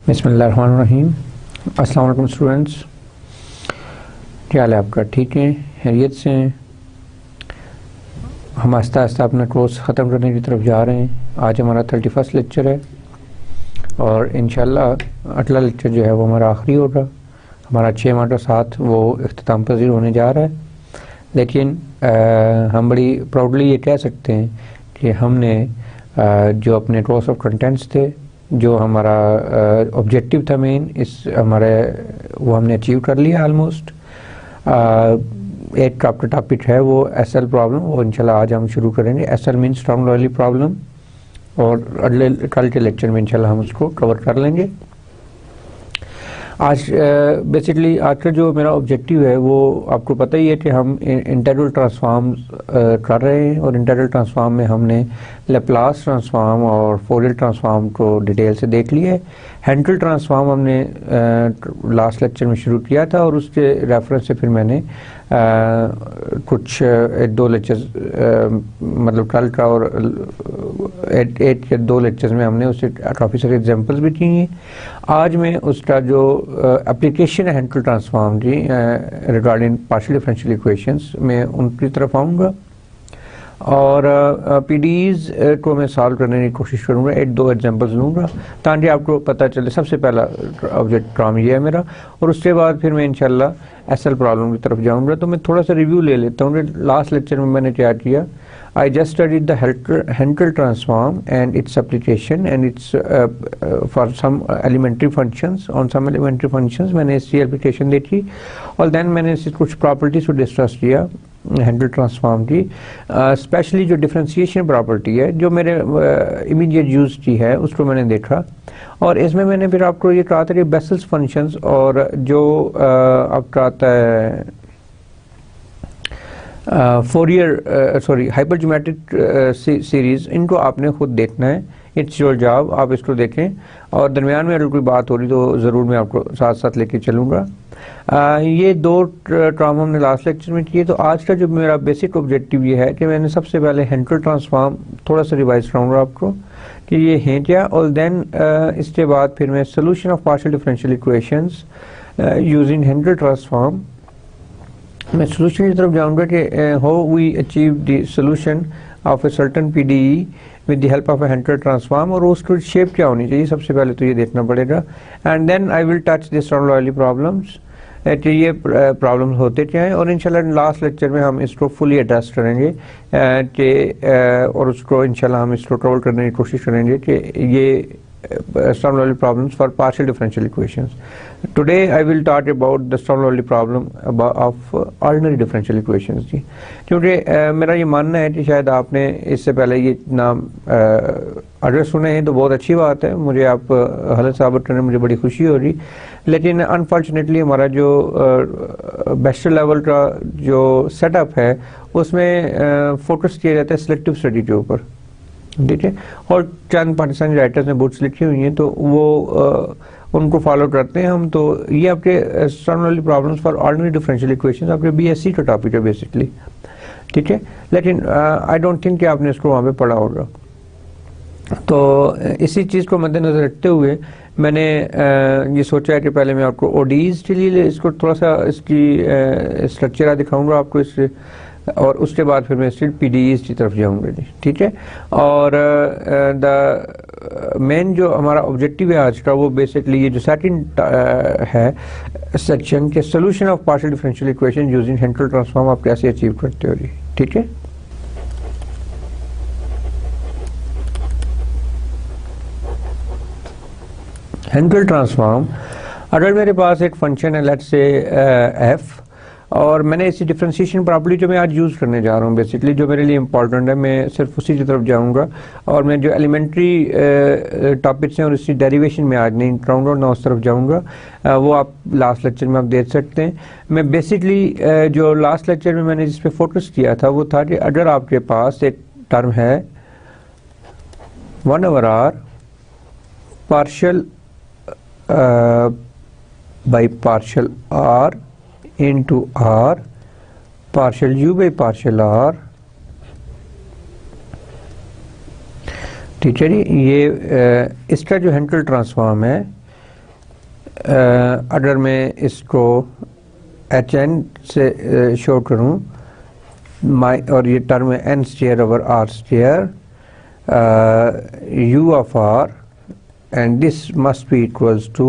बिस्मिल्लाहिर्रहमानिर्रहीम। अस्सलाम वालेकुम स्टूडेंट्स, क्या हाल है आपका? ठीक है, खैरियत से हैं? हम आस्ता आस्ता अपना कोर्स ख़त्म करने की तरफ जा रहे हैं। आज हमारा 31 लेक्चर है और इंशाल्लाह अगला लेक्चर जो है वो हमारा आखिरी होगा। हमारा 6 माह का साथ वो इख्तिताम पज़ीर होने जा रहा है। लेकिन हम बड़ी प्राउडली ये कह सकते हैं कि हमने जो अपने कोर्स ऑफ कंटेंट्स थे, जो हमारा ऑब्जेक्टिव था मेन, इस हमारे वो हमने अचीव कर लिया ऑलमोस्ट। एक आपका टॉपिक है वो एसएल प्रॉब्लम, वो इंशाल्लाह आज हम शुरू करेंगे। SL mean Sturm Liouville problem, और अगले कल के लेक्चर में इंशाल्लाह हम उसको कवर कर लेंगे। आज बेसिकली आज का जो मेरा ऑब्जेक्टिव है वो आपको पता ही है कि हम इंटीग्रल ट्रांसफॉर्म कर रहे हैं, और इंटीग्रल ट्रांसफॉर्म में हमने लैप्लास ट्रांसफॉर्म और फोरियर ट्रांसफॉर्म को डिटेल से देख लिया है। हैंकेल ट्रांसफॉर्म हमने लास्ट लेक्चर में शुरू किया था, और उसके रेफरेंस से फिर मैंने कुछ 2 लेक्चर्स मतलब कल का और 8 या 2 लेक्चर्स में हमने उससे काफ़ी सारे एग्जांपल्स भी किए हैं। आज मैं उसका जो एप्लीकेशन है हैंकेल ट्रांसफॉर्म की रिगार्डिंग पार्शियल डिफरेंशियल इक्वेशंस में उनकी तरफ आऊँगा, और पीडीज को मैं सॉल्व करने की कोशिश करूँगा। 1-2 एग्जांपल्स लूँगा ताकि आपको पता चले। सबसे पहला ऑब्जेक्ट काम ये है मेरा, और उसके बाद फिर मैं इंशाल्लाह एसएल प्रॉब्लम की तरफ जाऊँगा। तो मैं थोड़ा सा रिव्यू ले लेता हूँ। लास्ट लेक्चर में मैंने क्या किया, I just studied the Hankel transform and its application, and it's for some elementary functions. On some elementary functions मैंने इसकी एप्लीकेशन देखी, और देन मैंने इसकी कुछ प्रॉपर्टीज को डिस्कस किया हैंकेल ट्रांसफॉर्म की। स्पेशली जो डिफरेंशिएशन प्रॉपर्टी है जो मेरे इमीडिएट यूज की है, उसको मैंने देखा। और इसमें मैंने फिर आपको ये कहा था कि बेसल्स फंक्शंस और जो आपका आता है हाइपर ज्योमेट्रिक सीरीज, इनको आपने खुद देखना है। इट्स योर जॉब, आप इसको देखें, और दरमियान में अगर कोई बात हो रही तो ज़रूर मैं आपको साथ साथ लेके चलूँगा। ये 2 टर्म हमने लास्ट लेक्चर में किए। तो आज का जो मेरा बेसिक ऑब्जेक्टिव ये है कि मैंने सबसे पहले हैंकेल ट्रांसफॉर्म थोड़ा सा रिवाइज कराऊंगा आपको कि ये है क्या, और देन इसके बाद फिर मैं solution of partial differential equations using Hankel transform, मैं सोल्यूशन की तरफ जाऊंगा कि how we achieve the solution of a certain PDE with the help of a Hankel transform, और उसकी शेप क्या होनी चाहिए, सबसे पहले तो ये देखना पड़ेगा। And then I will touch the Sturm Liouville problems, कि ये प्रॉब्लम्स होते क्या हैं, और इंशाल्लाह लास्ट लेक्चर में हम इसको फुली एड्रेस करेंगे कि और उसको इंशाल्लाह हम इसको कवर करने की कोशिश करेंगे कि ये strong Liouville problems for partial differential equations. Today I will talk about the strong Liouville problem of ordinary differential equations जी, क्योंकि मेरा ये मानना है कि शायद आपने इससे पहले ये नाम अगर सुने हैं तो बहुत अच्छी बात है, मुझे आप हालत साबित करने में मुझे बड़ी खुशी हो रही। लेकिन अनफॉर्चुनेटली हमारा जो बैचलर लेवल का जो सेटअप है उसमें फोकस किया जाता है सिलेक्टिव स्टडी के ऊपर, ठीक है, और चंद पाकिस्तानी राइटर्स ने बुक्स लिखी हुई हैं तो वो उनको फॉलो करते हैं हम। तो ये आपके strong Liouville problems for ordinary differential equations आपके बीएससी का टॉपिक है बेसिकली, ठीक है। लेकिन आई डोंट थिंक कि आपने इसको वहाँ पे पढ़ा होगा। तो इसी चीज़ को मद्देनजर रखते हुए मैंने ये सोचा है कि पहले मैं आपको ओडीज के लिए इसको थोड़ा सा इसकी स्ट्रक्चर दिखाऊंगा आपको इससे, और उसके बाद फिर मैं सिर्फ पीडीईज की तरफ जाऊंगा जी, ठीक है। और द मेन जो हमारा ऑब्जेक्टिव है आज का वो बेसिकली ये जो सेकंड है सेक्शन के solution of partial differential equation using Hankel transform आप कैसे अचीव करते हो जी, ठीक है। हैंकेल ट्रांसफॉर्म, अगर मेरे पास एक फंक्शन है लेट्स से एफ, और मैंने इसी डिफरेंशिएशन प्रॉपर्टी जो मैं आज यूज़ करने जा रहा हूँ बेसिकली जो मेरे लिए इंपॉर्टेंट है, मैं सिर्फ उसी की तरफ जाऊँगा, और मैं जो एलिमेंट्री टॉपिक्स हैं और इसकी डेरिवेशन में आज नहीं कराऊँगा ना उस तरफ जाऊँगा। वो आप लास्ट लेक्चर में आप देख सकते हैं। मैं बेसिकली जो लास्ट लेक्चर में मैंने जिस पे फोकस किया था वो था कि अगर आपके पास एक टर्म है 1/r partial by partial r into r partial u by partial r, ठीक है जी। ये इसका जो हैंकेल ट्रांसफॉर्म है अगर मैं इसको एच एन से शो करूँ और ये टर्म है n square over are square u of r and this must be equals to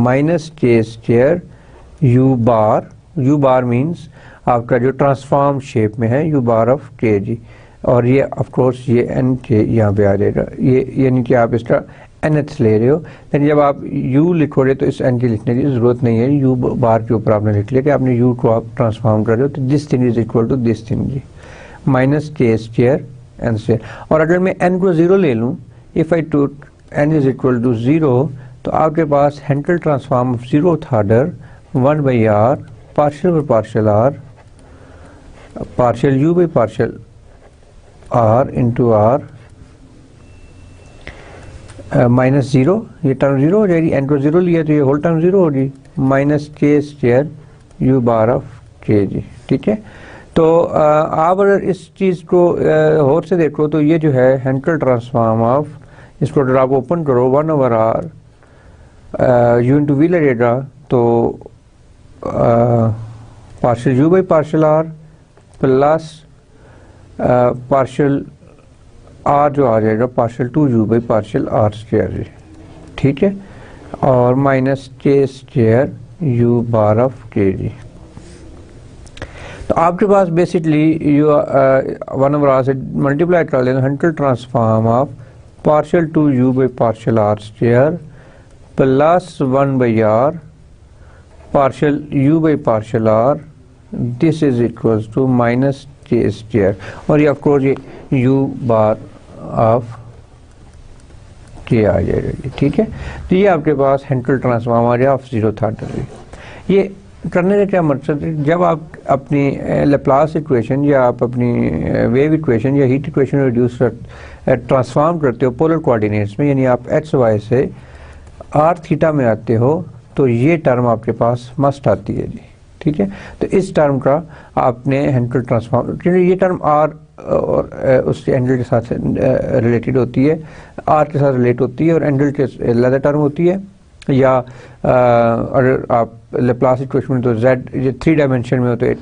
minus k square u bar means आपका जो ट्रांसफॉर्म शेप में है u bar of k जी, और ये ऑफ कोर्स ये n k यहाँ पे आ जाएगा, ये यानी कि आप इसका nth ले रहे हो। लेकिन जब आप u लिखोगे तो इस n की लिखने की ज़रूरत नहीं है, u बार के ऊपर आपने लिख लिया कि आपने u को आप ट्रांसफॉर्म कर रहे हो, तो this thing is equal to this thing जी, माइनस के स्क्वायर एन स्क्वायर। और अगर मैं n को 0 ले लूँ, if I to n is equal to 0, तो आपके पास Hankel transform of zeroth order 1/r partial by partial r partial u by partial r into r minus 0, ये टर्म 0 हो जाएगी, n को 0 लिया तो ये होल टर्म 0 होगी, माइनस के square u bar of k जी, ठीक है। तो आप अगर इस चीज़ को और से देखो तो ये जो है हेंकल ट्रांसफॉर्म ऑफ, इसको अगर आप ओपन करो 1/r u इंटू वी लगेगा, तो partial u by partial r plus partial r जो आ जाएगा partial 2u by partial r square जी, ठीक है, और माइनस के square u bar of k जी। तो आपके पास बेसिकली यू 1/r से मल्टीप्लाई कर लेना Hankel transform of partial 2u by partial r square plus 1/r partial u by partial r, this is equals to minus के square, और ये of course ये u बार ऑफ के आ जाएगा, ठीक है। तो ये आपके पास हेंकल ट्रांसफॉर्म आ जाएगा ऑफ जीरोथ ऑर्डर। ये करने का क्या मकसद है, जब आप अपनी लैप्लास इक्वेशन या आप अपनी वेव इक्वेशन या हीट इक्वेशन रिड्यूस ट्रांसफॉर्म करते हो पोलर कोऑर्डिनेट्स में, यानी आप एक्स वाई से आर थीटा में आते हो, तो ये टर्म आपके पास मस्ट आती है जी, ठीक है। तो इस टर्म का आपने हेंकल ट्रांसफॉर्म, क्योंकि ये टर्म आर और उसके एंगल के साथ रिलेटेड होती है, आर के साथ रिलेट होती है और एंगल के अलग टर्म होती है, या अगर आप लैप्लास इक्वेशन में तो z ये 3 डायमेंशन में हो तो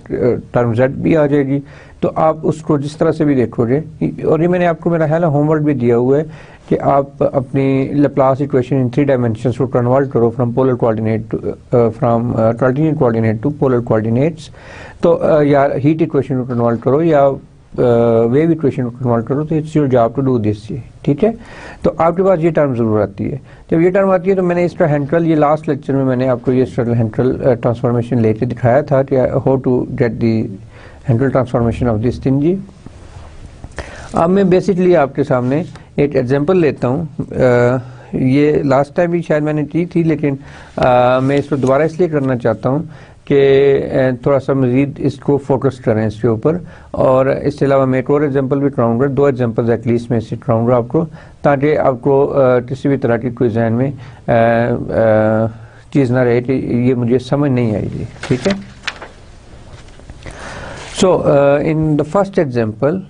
टर्म z भी आ जाएगी। तो आप उसको जिस तरह से भी देखोगे, और ये मैंने आपको मेरा ख्याल है होमवर्क भी दिया हुआ है कि आप अपनी लैप्लास इक्वेशन इन 3 डायमेंशंस को कन्वर्ट करो from polar coordinate from Cartesian coordinate to polar coordinates, तो या हीट इक्वेशन को कन्वर्ट करो या वेव इक्वेशन को कन्वर्ट करो, तो it's your job to do this, ठीक है। तो आपके पास ये टर्म जरूर आती है। जब ये टर्म आती है तो मैंने इसका हेंकल, ये लास्ट लेक्चर में मैंने आपको ये हेंकल ट्रांसफॉर्मेशन लेके दिखाया था कि how to get the Hankel transformation of this thing जी। अब मैं बेसिकली आपके सामने एक एग्जांपल लेता हूँ, ये लास्ट टाइम भी शायद मैंने की थी, लेकिन मैं इसको दोबारा इसलिए करना चाहता हूँ कि थोड़ा सा मज़ीद इसको फोकस करें इसके ऊपर, और इसके अलावा मैं एक और एग्जांपल भी कराऊंगा, 2 एग्जांपल्स एटलीस्ट मैं इससे कराऊंगा आपको, ताकि आपको किसी भी तरह की कोई जहन में चीज़ ना रहे कि ये मुझे समझ नहीं आएगी, ठीक है। So in the first example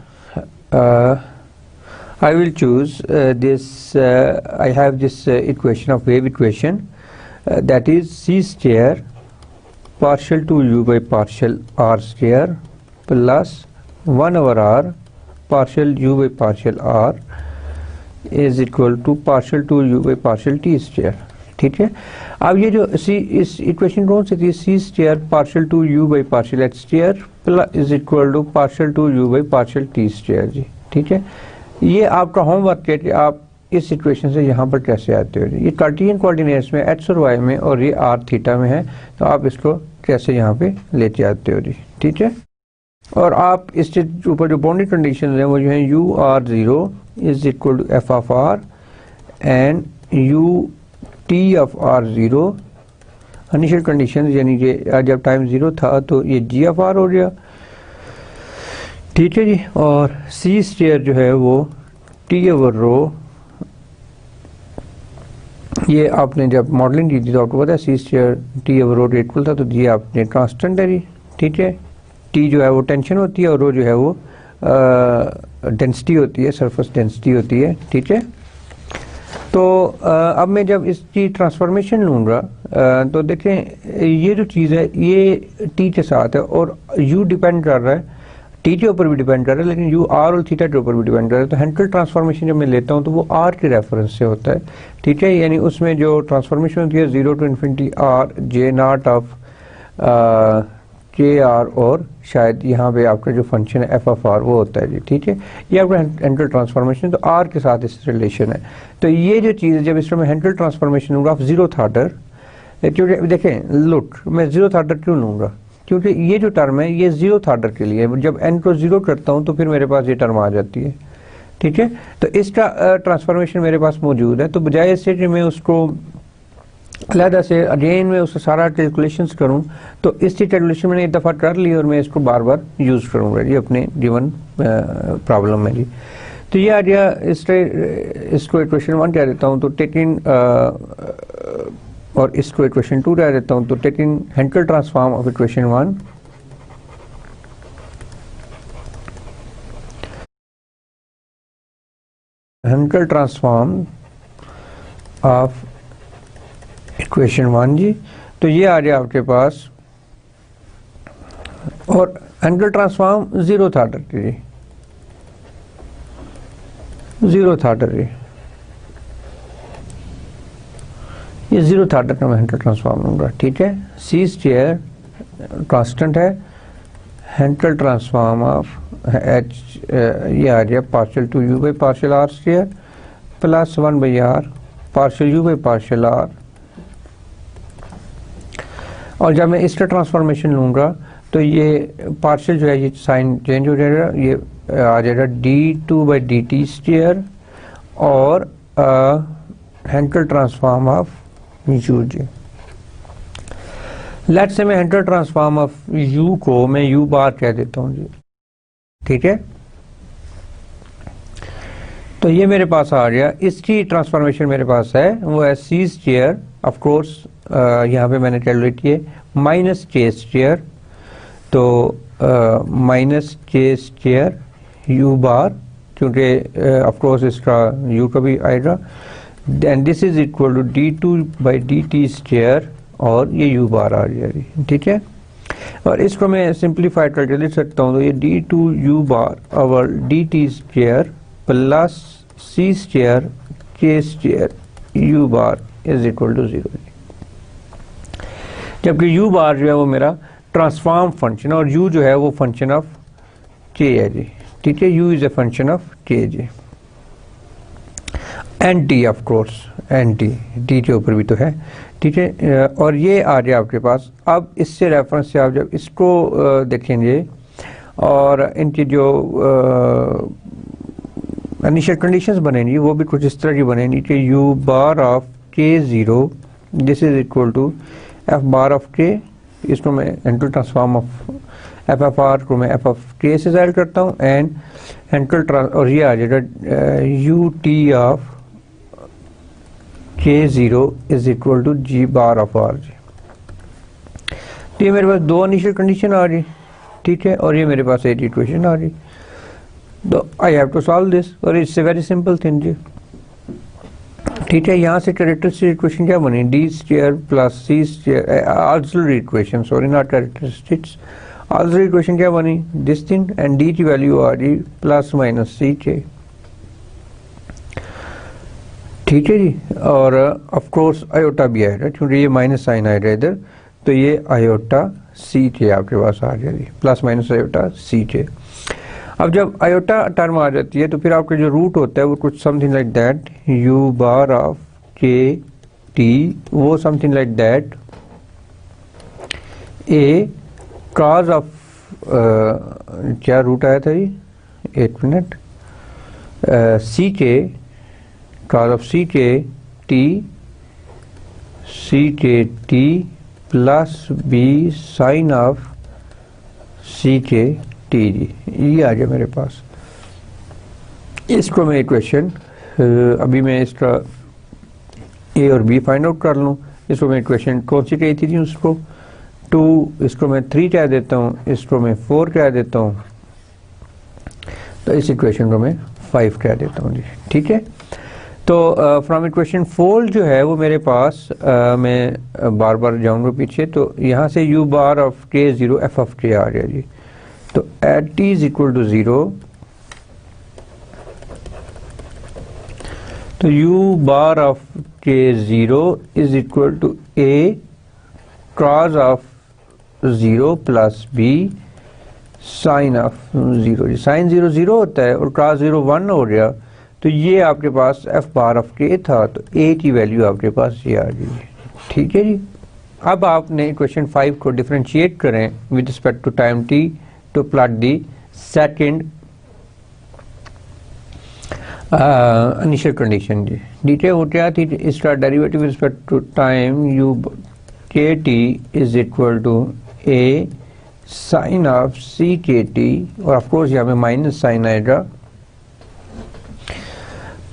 I will choose this, I have this equation of wave equation, that is c square partial 2u by partial r square plus 1/r partial u by partial r is equal to partial 2u by partial t square, ठीक है। अब ये जो सी, इस equation कौन सी थी, c square partial 2u by partial h square plus is equal to partial 2u by partial t square जी, ठीक है। ये आपका होमवर्क है कि आप इस इक्वेशन से यहाँ पर कैसे आते हो। ये कार्टेशियन कोऑर्डिनेट्स में एक्स और वाई में और ये आर थीटा में है, तो आप इसको कैसे यहाँ पे लेके आते हो जी, ठीक है। और आप इसके ऊपर जो बाउंड्री कंडीशन है वो जो है u r 0 is equal to f of r and u T of r 0 initial condition, यानी कि जब टाइम 0 था तो ये जी ऑफ आर हो गया, ठीक है जी। और सी स्क्वायर जो है वो टी ओवर रो, ये आपने जब मॉडलिंग की थी तो आपको पता है c square T over rho equal था, तो ये आपने कांस्टेंट है जी, ठीक है। टी जो है वो टेंशन होती है और रो जो है वो डेंसिटी होती है, सरफेस डेंसिटी होती है, ठीक है। तो अब मैं जब इसकी ट्रांसफॉर्मेशन लूँगा तो देखें ये जो चीज़ है ये टी के साथ है और यू डिपेंड कर रहा है, टी के ऊपर भी डिपेंड कर रहा है, लेकिन यू आर और थीटा के ऊपर भी डिपेंड कर रहा है। तो हेंकेल ट्रांसफॉर्मेशन जब मैं लेता हूँ तो वो आर के रेफरेंस से होता है, ठीक है। यानी उसमें जो ट्रांसफॉर्मेशन होती है 0 to ∞ are j not of के आर, और शायद यहाँ पे आपका जो फंक्शन है एफ ऑफ आर वो होता है जी, ठीक है। ये आपका हेंकेल ट्रांसफॉर्मेशन, तो आर के साथ इस रिलेशन है। तो ये जो चीज़ है जब इसमें मैं हेंकेल ट्रांसफॉर्मेशन लूँगा ऑफ जीरोथ ऑर्डर, क्योंकि देखें लुक मैं जीरोथ ऑर्डर क्यों लूँगा, क्योंकि ये जो टर्म है ये जीरोथ ऑर्डर के लिए, जब n को जीरो करता हूँ तो फिर मेरे पास ये टर्म आ जाती है, ठीक है। तो इसका ट्रांसफॉर्मेशन मेरे पास मौजूद है, तो बजाय इससे कि मैं उसको अलहदा से अगेन में उसका सारा कैलकुलेशंस करूं, तो इसकी कैलकुलेशन मैंने एक दफ़ा कर ली और मैं इसको बार बार यूज़ करूँगा जी अपने गिवन प्रॉब्लम में जी। तो ये आ गया, इसको इक्वेशन 1 कह देता हूँ, तो टेकिंग और इसको इक्वेशन 2 कह देता हूँ, तो taking Hankel transform of equation 1 Hankel transform of equation 1 जी, तो ये आ गया आपके पास, और हेंकेल ट्रांसफॉर्म जीरोथ ऑर्डर की जी, जीरोथ ऑर्डर जी, ये जीरोथ ऑर्डर का मैं हेंकेल ट्रांसफॉर्म लूँगा, ठीक है। सी स्क्वायर कांस्टेंट है, हेंकेल ट्रांसफॉर्म ऑफ एच ये आ गया partial two u by partial r square plus 1 by r partial u by partial r, और जब मैं इसका ट्रांसफॉर्मेशन लूँगा तो ये पार्शियल जो है ये साइन चेंज हो जाएगा, ये आ जाएगा d2 by D T square और हेंकेल ट्रांसफॉर्म ऑफ यू जी। लेट्स से मैं हेंकेल ट्रांसफॉर्म ऑफ यू को मैं यू बार कह देता हूँ जी, ठीक है। तो ये मेरे पास आ गया, इसकी ट्रांसफॉर्मेशन मेरे पास है वो है सी स्क्वायर, ऑफ कोर्स यहाँ पे मैंने कैलकुलेट किए माइनस के स्क्वायर, तो माइनस के स्क्वायर यू बार, क्योंकि ऑफ कोर्स इसका यू का भी आएगा, and this is equal to d2 by D T square, और ये यू बार आ गया, ठीक है। और इसको मैं सिंप्लीफाइड करके लिख सकता हूँ, तो ये d2 यू बार और d T square plus C square k square u bar is equal to 0, जबकि यू बार जो है वो मेरा ट्रांसफॉर्म फंक्शन, और यू जो है वो फंक्शन ऑफ के है जी, ठीक है। U is a function of के जी, and T of course, and T के ऊपर भी तो है, ठीक है। और ये आ गया आपके पास। अब इससे रेफरेंस से आप जब इसको देखेंगे और इनकी जो इनिशियल कंडीशंस बनेंगी वो भी कुछ इस तरह की बनेंगी कि u bar of k zero this is equal to f bar of k, इसको मैं Hankel transform of f f r को मैं एफ ऑफ के से ज़ाहिर करता हूँ, एंड हेंकेल और ये आ जाएगा u T of k zero is equal to g bar of r जी। तो ये मेरे पास दो इनिशियल कंडीशन आ रही, ठीक है, और ये मेरे पास एक इक्वेशन आ रही। तो I have to solve this, और it's a very simple thing जी, ठीक है। यहाँ से कैरेक्टरिस्टिक इक्वेशन क्या बनी, D square plus C square, auxiliary equation, sorry not characteristics, auxiliary equation क्या बनी, दिस थिंग, एंड डी की वैल्यू आ रही प्लस माइनस सी के, ठीक है जी। और ऑफ कोर्स आयोटा भी आएगा क्योंकि ये माइनस साइन आएगा इधर, तो ये आयोटा सी के आपके पास आ गया जी, प्लस माइनस आयोटा सी के। अब जब आयोटा टर्म आ जाती है तो फिर आपका जो रूट होता है वो कुछ something like that, you bar of K T, वो something like that A cause of क्या रूट आया था जी, एक मिनट, सी के कॉज ऑफ सी के T plus B sine of सी के टी जी, ये आ गया मेरे पास। इसको मैं इक्वेशन अभी मैं इसका ए और बी फाइंड आउट कर लूँ, इसको मैं इक्वेशन कौन सी कही थी उसको 2, इसको मैं 3 कह देता हूँ, इसको मैं 4 कह देता हूँ, तो इस इक्वेशन को मैं 5 कह देता हूँ जी, ठीक है। तो फ्रॉम इक्वेशन 4 जो है वो मेरे पास मैं बार बार जाऊंगा पीछे, तो यहाँ से u bar of k 0 f of k आ गया जी। तो at t is equal to 0, तो u bar of k 0 is equal to a cos of 0 plus b sine of 0। Sine 0 0 होता है और cos 0 1 हो गया, तो ये आपके पास f बार ऑफ k था, तो a की वैल्यू आपके पास ये आ गई। ठीक है जी। अब आपने इक्वेशन 5 को डिफरेंशिएट करें with respect to time t to plot the second initial condition जी। नीचे हो गया थी इसका derivative with respect to time u kt is equal to a sine of सी के टी, और ऑफ कोर्स यहाँ पे माइनस साइन आएगा,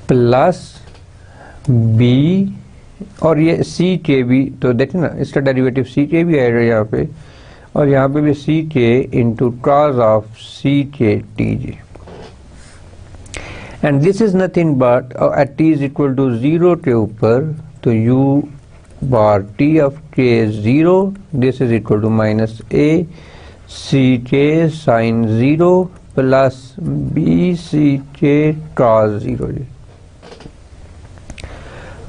प्लस बी, और ये सी के भी, तो देखें ना इसका डेरिवेटिव सी के भी आएगा यहाँ पे, और यहाँ पे भी सी के इंटू कॉस ऑफ सी के टी जी। And this is nothing but at t is equal to 0 के ऊपर, तो u bar T of K 0 this is equal to minus A C K sine 0 plus B C के cos 0 जी।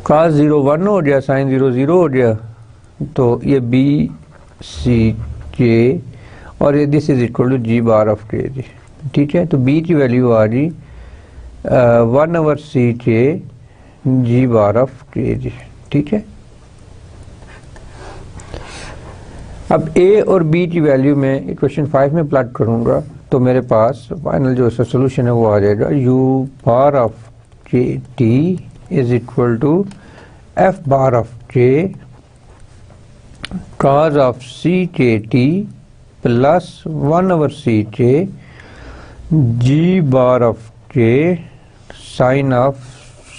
cos 0 1 हो गया, sign 0 0 हो गया, तो ये बी सी के, और ये this is equal to g bar of के जी। ठीक है, तो बी की वैल्यू आ गई 1 over C k g bar of के जी। ठीक है, अब a और b की वैल्यू में इक्वेशन 5 में प्लॉट करूंगा, तो मेरे पास फाइनल जो इसका सोल्यूशन है वो आ जाएगा u bar of K T is equal to f bar of k cos of सी के T plus 1 over C K g bar of k sine of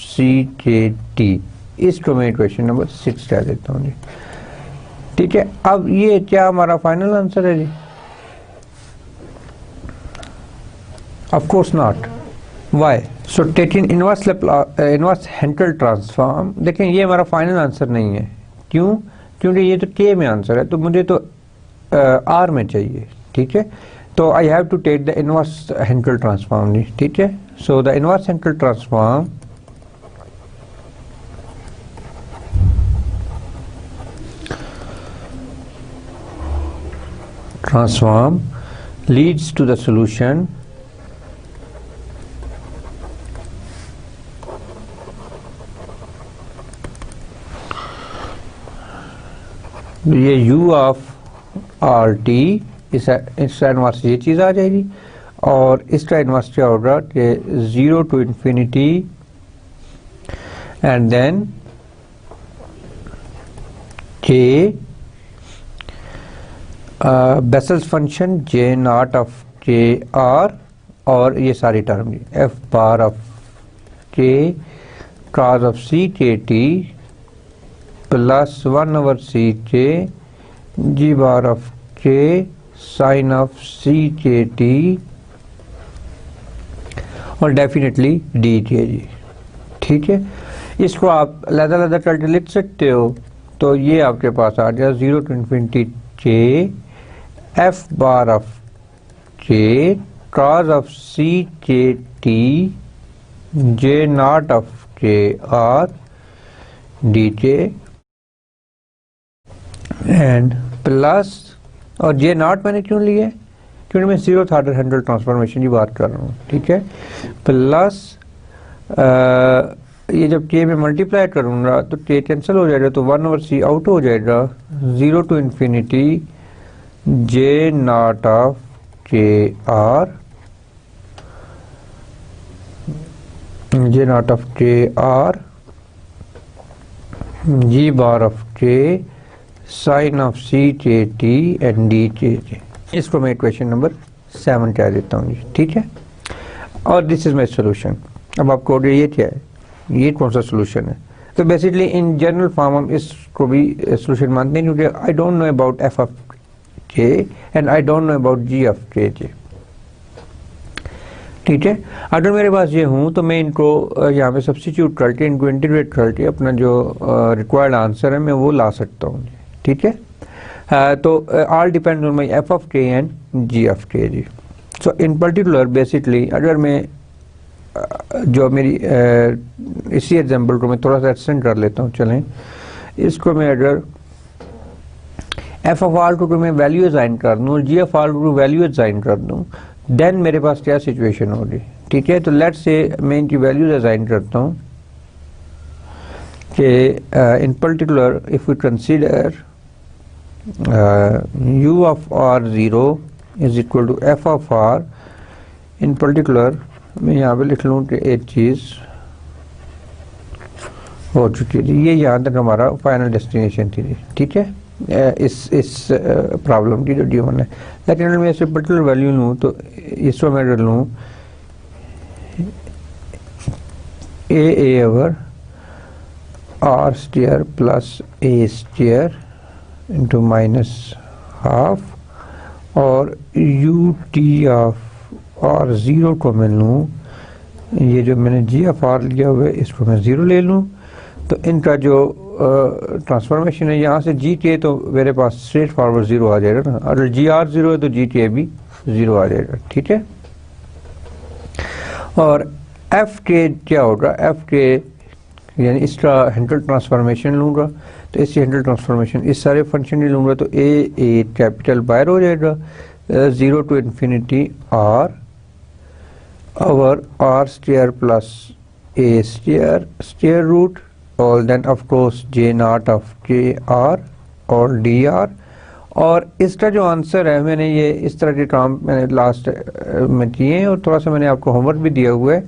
सी के टी। इसको मैं इक्वेशन नंबर 6 कह देता हूँ जी। ठीक है, अब ये क्या हमारा फाइनल आंसर है जी? Of course not. Why? So taking inverse Hankel transform, देखें ये हमारा फाइनल आंसर नहीं है। क्यों? क्योंकि ये तो के में आंसर है, तो मुझे तो आर में चाहिए। ठीक है, तो I have to take the inverse Hankel transform जी। ठीक है, so the inverse Hankel transform leads to the solution ये u ऑफ आर टी, इसका इनवर्स ये चीज़ आ जाएगी, और इसका इनवर्स क्या होगा कि 0 to infinity and then k Bessel's function j not of के आर, और ये सारी term f bar of k cos of सी के T plus 1 over C k g bar of k sine of सी के टी, और डेफिनेटली डी के जी। ठीक है, इसको आप अलग-अलग करके लिख सकते हो, तो ये आपके पास आ गया 0 टू इंफिनिटी के F bar of k cos of सी के टी जे नॉट ऑफ के आर डी के, एंड प्लस, और जे नॉट मैंने क्यों लिया? क्योंकि मैं जीरोथ ऑर्डर हेंकेल ट्रांसफॉर्मेशन की बात कर रहा हूँ। ठीक है, प्लस ये जब के में मल्टीप्लाई करूँगा तो के कैंसिल हो जाएगा, तो 1 ओवर सी आउट हो जाएगा, 0 to infinity j not of के आर, जे नॉट ऑफ के r g bar of k sine of सी के टी एंड डी के जे। इसको मैं इक्वेशन नंबर 7 कह देता हूँ जी। ठीक है, और दिस इज माई सोल्यूशन। अब आपको ये क्या है, ये कौन सा सोल्यूशन है? तो बेसिकली इन जनरल फॉर्म हम इसको भी सोल्यूशन मानते हैं, क्योंकि I don't know about F of K and I don't know about G of K J. ठीक है। अगर मेरे पास ये हूँ तो मैं इनको यहाँ पे सब्स्टिट्यूट करके इनको इंटीग्रेट करके अपना जो रिक्वायर्ड आंसर है मैं वो ला सकता हूँ। ठीक है, तो all depend on my F of K and ji of के जी। सो इन पर्टिकुलर बेसिकली अगर मैं जो मेरी इसी एग्जांपल को मैं थोड़ा सा एक्सटेंड कर लेता हूँ, चलें इसको मैं अगर एफ ऑफ आर को मैं वैल्यू असाइन कर दूँ और जी ऑफ आर को वैल्यू असाइन कर दूँ, देन मेरे पास क्या सिचुएशन होगी। ठीक है, तो लेट्स से मैं इनकी वैल्यूज असाइन करता हूँ कि in particular if we consider u of are zero is equal to f of r, in particular मैं यहाँ पे लिख लूँ कि एक चीज़ हो चुकी है, ये यहाँ तक हमारा फाइनल डेस्टिनेशन थी। ठीक है, इस प्रॉब्लम की जो डी1 है। लेकिन अगर मैं इसे पर्टिकुलर वैल्यू लूँ तो इसको मैं अगर लूँ A over are square plus A square into minus half और U T of are zero को मैं लूँ, ये जो मैंने जी ऑफ आर लिया हुआ है इसको मैं ज़ीरो ले लूँ, तो इनका जो ट्रांसफॉर्मेशन है यहाँ से जी टी ए तो मेरे पास स्ट्रेट फॉरवर्ड ज़ीरो आ जाएगा ना, अगर जी आर ज़ीरो है तो जी टी ए भी ज़ीरो आ जाएगा। ठीक है, और एफ के क्या होगा, एफ के यानी इसका हैंडल ट्रांसफॉर्मेशन लूँगा तो इस हैंडल ट्रांसफॉर्मेशन इस सारे फंक्शन ही लूँगा तो ए कैपिटल बाहर हो जाएगा, zero to infinity R over are square plus A square root और then of course J not of के आर और डी आर। और इसका जो आंसर है मैंने ये इस तरह के काम मैंने लास्ट में किए हैं और थोड़ा सा मैंने आपको होमवर्क भी दिया हुआ है।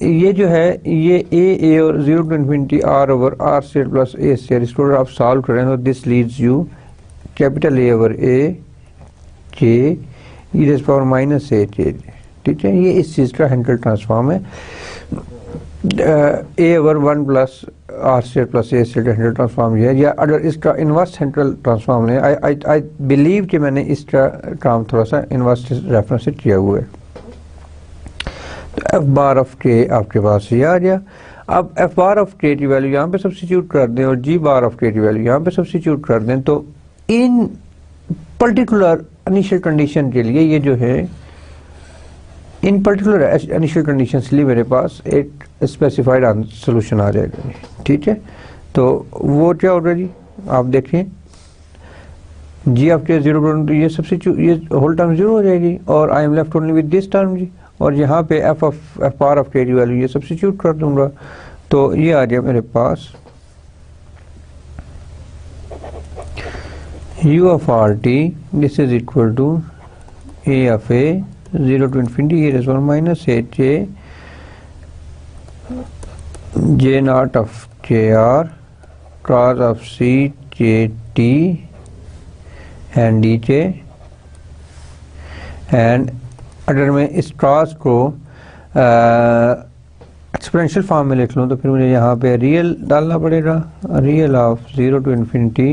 ये जो है ये ए और zero to infinity R over are square plus A square, इसको आप सॉल्व करें तो this leads you capital A over A K E raise power minus A K. ठीक है, ये इस चीज़ का हैंडल ट्रांसफॉर्म है। A over one plus R square plus A square Hankel transform है, या अगर इसका इनवर्स हैंडल ट्रांसफॉर्म है, आई बिलीव कि मैंने इसका काम थोड़ा सा इनवर्स रेफरेंस से किया हुआ है। तो एफ बार ऑफ के आपके पास ये आ गया। अब एफ बार ऑफ के की वैल्यू यहाँ पे सब्स्टिट्यूट कर दें और जी बार ऑफ के की वैल्यू यहाँ पे सब्स्टिट्यूट कर दें, तो इन पर्टिकुलर इनिशियल कंडीशन के लिए ये जो है इन पर्टिकुलर इनिशियल कंडीशन के लिए मेरे पास एक स्पेसिफाइड सोल्यूशन आ जाएगा। ठीक है, तो वो क्या होगा जी, आप देखें जी ऑफ के ज़ीरो, तो ये सब्स्टिट्यूट ये होल टर्म ज़ीरो हो जाएगी और I am left only with this term जी, और यहाँ पे एफ आर ऑफ के की वैल्यू ये सब्स्टिट्यूट कर दूंगा तो ये आ गया मेरे पास u of are t this is equal to a of a zero to infinity a raise power minus a j not of के आर cos ऑफ सी के टी एंड डी के। एंड अगर मैं इस cos को एक्सपोनेंशियल फॉर्म में लिख लूँ तो फिर मुझे यहाँ पे रियल डालना पड़ेगा, real of zero to infinity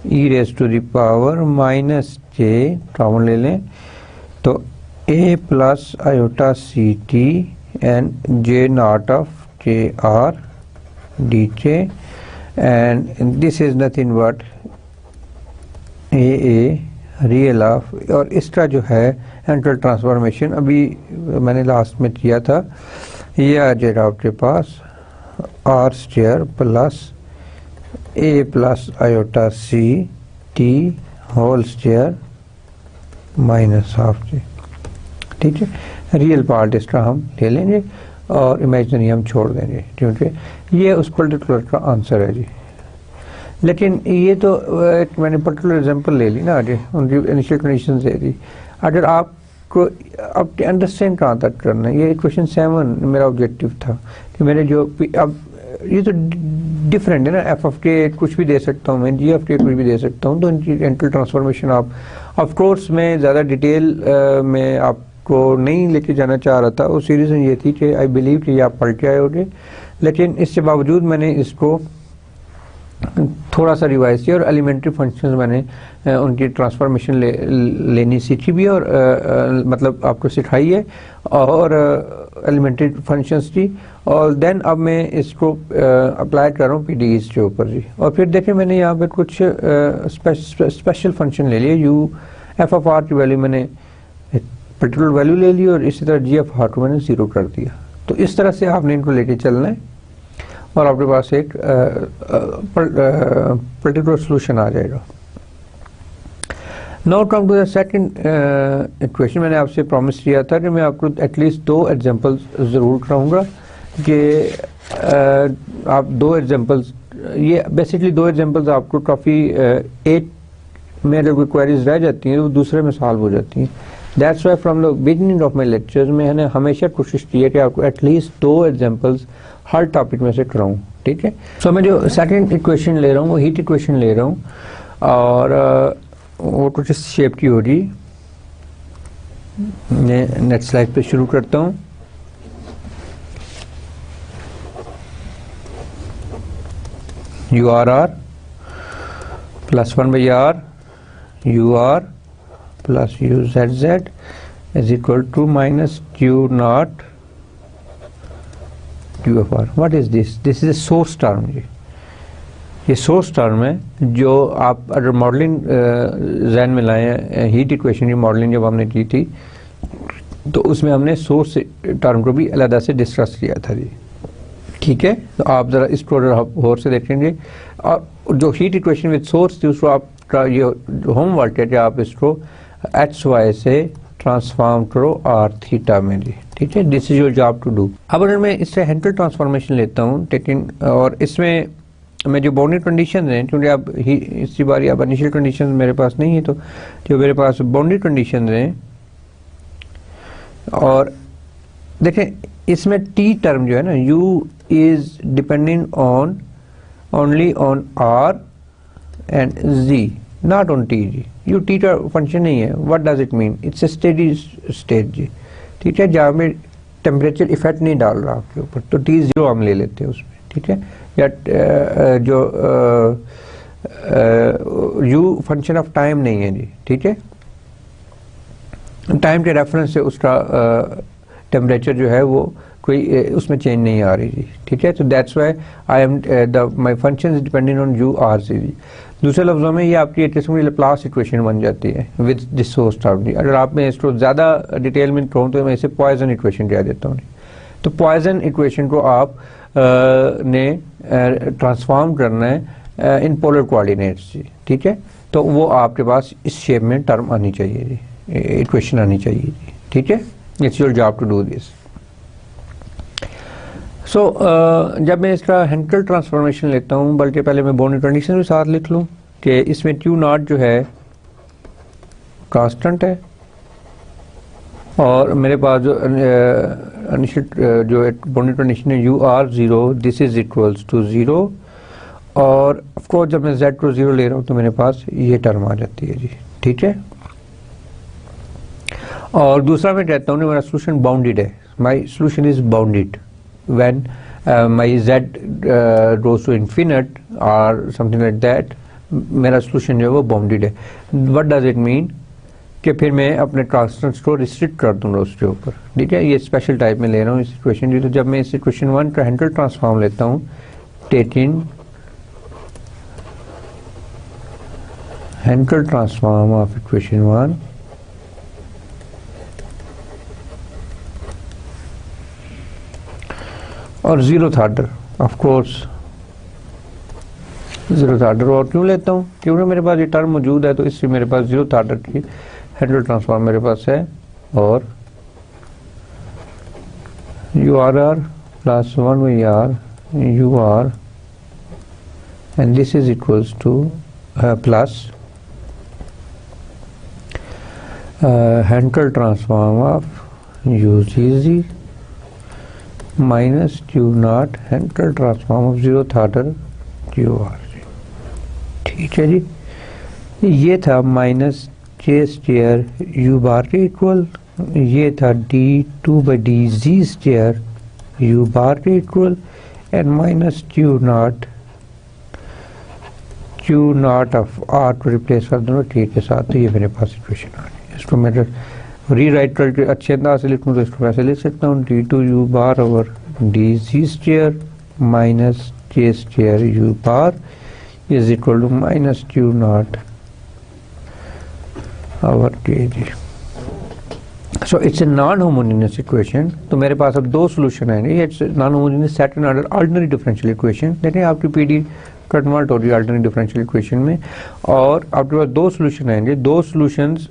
E raise to the power minus J common ले लें तो A plus iota C T and J not of के आर डी के, and this is nothing but a real of, और इसका जो है handle transformation अभी मैंने लास्ट में किया था, ये आ जाएगा आपके पास R square plus A plus iota C T whole square minus half जी। ठीक है, रियल पार्ट इसका हम ले लेंगे और इमेजिनरी हम छोड़ देंगे क्योंकि ये उस पर्टिकुलर का आंसर है जी। लेकिन ये तो एक मैंने पर्टिकुलर एग्जांपल ले ली ना, आगे उनकी इनिशियल कंडीशन दे दी। अगर आपको आपके अंडरस्टैंड कहाँ तक करना है, ये क्वेश्चन 7 मेरा ऑब्जेक्टिव था कि मैंने जो अब ये तो डिफरेंट है ना, एफ ऑफ के कुछ भी दे सकता हूँ मैं, जी ऑफ के कुछ भी दे सकता हूँ, तो इनकी हैंडल ट्रांसफॉर्मेशन आप ऑफ कोर्स में ज़्यादा डिटेल में आपको नहीं लेके जाना चाह रहा था। उस रीज़न ये थी कि आई बिलीव कि आप पढ़ के आए होगे, लेकिन इसके बावजूद मैंने इसको थोड़ा सा रिवाइज किया और एलिमेंट्री फंक्शंस मैंने उनकी ट्रांसफॉर्मेशन लेनी सीखी भी और मतलब आपको सिखाई है और एलिमेंट्री फंक्शंस की। और देन अब मैं इसको अप्लाई कर रहा हूँ पीडीईज के ऊपर जी। और फिर देखें मैंने यहाँ पर कुछ स्पेशल फंक्शन ले लिए। यू एफ ऑफ आर की वैल्यू मैंने पर्टिकुलर वैल्यू ले ली और इसी तरह जी एफ आर को मैंने 0 कर दिया। तो इस तरह से आपने इनको लेके चलना है और आपके पास एक पर्टिकुलर सॉल्यूशन आ जाएगा। Now come to the second equation. मैंने आपसे प्रॉमिस किया था कि मैं आपको एटलीस्ट 2 एग्जांपल्स ज़रूर कराऊंगा कि आप 2 एग्जांपल्स, ये बेसिकली 2 एग्जांपल्स आपको काफ़ी 8 में अगर कोई क्वेरीज रह जाती हैं तो दूसरे में सॉल्व हो जाती हैं। That's why from the beginning of my lectures मैंने हमेशा कोशिश की है कि आपको एटलीस्ट 2 एग्जांपल्स हर टॉपिक में से कराऊं, ठीक है। सो मैं जो सेकंड इक्वेशन ले रहा हूँ वो हीट इक्वेशन ले रहा हूँ और वो कुछ इस शेप की होगी। मैं नेक्स्ट स्लाइड पे शुरू करता हूँ। U r r plus 1/r u r plus u z z is equal to minus q naught q f r. What is this? This is a source term जी। ये source term है जो आप अगर मॉडलिंग जहन में लाए, heat equation की मॉडलिंग जब हमने की थी तो उसमें हमने सोर्स टर्म को भी अलग से डिस्कस किया था जी, ठीक है। तो आप ज़रा इसको और से देखेंगे। और जो हीट इक्वेशन विद सोर्स थी उसको आपका ये होमवर्क है कि आप इसको एच वाई से ट्रांसफॉर्म करो आर थीटा में जी, ठीक है। This is your job to do. अब अगर मैं इससे हेंटल ट्रांसफॉर्मेशन लेता हूँ टेकिंग, और इसमें मैं जो बाउंड्री कंडीशन हैं, क्योंकि अब इसी बारी अब इनिशियल कंडीशन मेरे पास नहीं है, तो जो मेरे पास बाउंड्री कंडीशन हैं, और देखें इसमें टी टर्म जो है ना, u is depending on only on r and z, not on t जी। यू टी का फंक्शन नहीं है। What does it mean? It's a steady state जी, ठीक है, जहाँ में टेम्परेचर इफेक्ट नहीं डाल रहा आपके ऊपर, तो टी 0 हम ले लेते हैं उसमें, ठीक है। या जो यू फंक्शन ऑफ टाइम नहीं है जी, ठीक है। टाइम के रेफरेंस से उसका टेम्परेचर जो है वो कोई उसमें चेंज नहीं आ रही जी, ठीक है। तो that's why I am my function is dependent on u r c z. दूसरे लफ्जों में ये आपकी एक किस्म की लैप्लास इक्वेशन बन जाती है विद दिस सोर्स टर्म जी। अगर आप मैं इसको ज़्यादा डिटेल में कहूँ तो मैं इसे पॉइजन इक्वेशन कह देता हूँ। तो पॉइजन इक्वेशन को आप ने ट्रांसफॉर्म करना है इन पोलर कोऑर्डिनेट्स जी, ठीक है। तो वो आपके पास इस शेप में टर्म आनी चाहिए जी, इक्वेशन आनी चाहिए जी, ठीक है। It's your job to do this. So जब मैं इसका हेंटल ट्रांसफॉर्मेशन लेता हूँ, बल्कि पहले मैं बाउंड्री कंडीशन भी साथ लिख लूँ कि इसमें क्यू नॉट जो है कांस्टेंट है और मेरे पास जो जो बाउंड्री कंडीशन है u r 0, this is equals to 0, और ऑफ कोर्स जब मैं z को 0 ले रहा हूँ तो मेरे पास ये टर्म आ जाती है जी, ठीक है। और दूसरा मैं कहता हूँ मेरा सोल्यूशन बाउंडेड है। My solution is bounded when my z goes to infinite or something like that, मेरा solution जो है वो बाउंडेड है। what does it mean? कि फिर मैं अपने कांस्टेंट्स को रिस्ट्रिक्ट कर दूंगा उसके ऊपर, ठीक है। ये स्पेशल टाइप में ले रहा हूँ इस इक्वेशन की। तो जब मैं इस इक्वेशन 1 का हेंटल ट्रांसफॉर्म लेता हूँ, टेकिंग हेंटल ट्रांसफॉर्म ऑफ इक्वेशन 1 और 0th order, of course 0th order. और क्यों लेता हूँ? क्योंकि मेरे पास ये टर्म मौजूद है, तो इससे मेरे पास 0th ऑर्डर की हेंटल ट्रांसफॉर्म मेरे पास है। और u r r plus 1/r u r and this is equals to plus Hankel transform of you जी minus q naught Hankel transform of 0th order q r जी, ठीक है जी। ये था minus j square u bar के equal, ये था d2/dz स्क्वायर यू बार के equal, and minus q naught q naught of r को रिप्लेस कर दूंगा टी के साथ, तो ये मेरे पास इक्वेशन आ रही है। इसको मैं री राइट करके अच्छे अंदाज से लिखूँ तो इसको ऐसे लिख सकता हूँ, d two u bar over d z square minus j square u bar is equal to minus q naught over k जी। So it's a non homogeneous equation. तो मेरे पास अब दो सोल्यूशन है, it's non homogeneous second order ordinary differential equation. देखिए आपकी PD convert हो रही है ऑर्डिनरी डिफरेंशियल इक्वेशन में, और आपके पास दो सोल्यूशन आएंगे। दो सोल्यूशंस,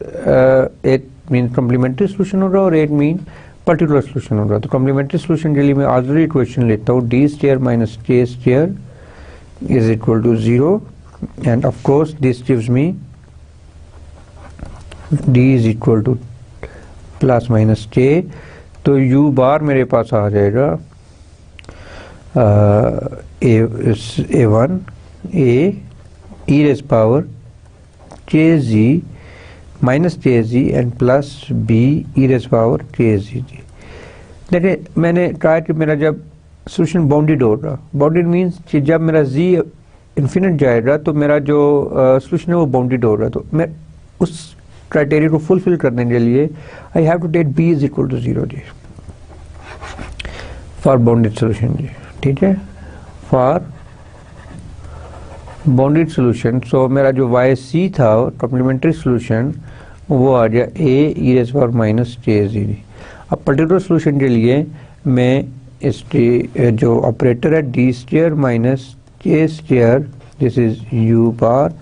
एक मीन कम्प्लीमेंट्री सोल्यूशन होगा और एक मीन पर्टिकुलर सोल्यूशन होगा। तो कम्प्लीमेंट्री सोल्यूशन के लिए मैं ऑर्डिनरी इक्वेशन लेता हूँ, डी स्क्वायर माइनस के square is equal to 0 and of course this gives me d is equal to plus minus k. तो यू बार मेरे पास आ जाएगा a1 a e raise power k z minus k ji and plus b e raise power k z. देखिए मैंने try कि मेरा जब solution bounded होगा, bounded means कि जब मेरा जी इन्फिनिट जाएगा तो मेरा जो सोल्यूशन है वो बाउंडेड होगा। तो मैं उस क्राइटेरिया को फुलफिल करने के लिए I have to take b is equal to 0 जी फॉर बाउंडेड सोल्यूशन जी। ठीक है, फॉर बाउंडेड सोल्यूशन। सो मेरा जो वाई सी था कॉम्प्लीमेंट्री सोल्यूशन वो आ गया ए e raise power minus k जी। अब पर्टिकुलर सोल्यूशन के लिए मैं इसकी जो ऑपरेटर है डी स्क्वायर माइनस के square this is u bar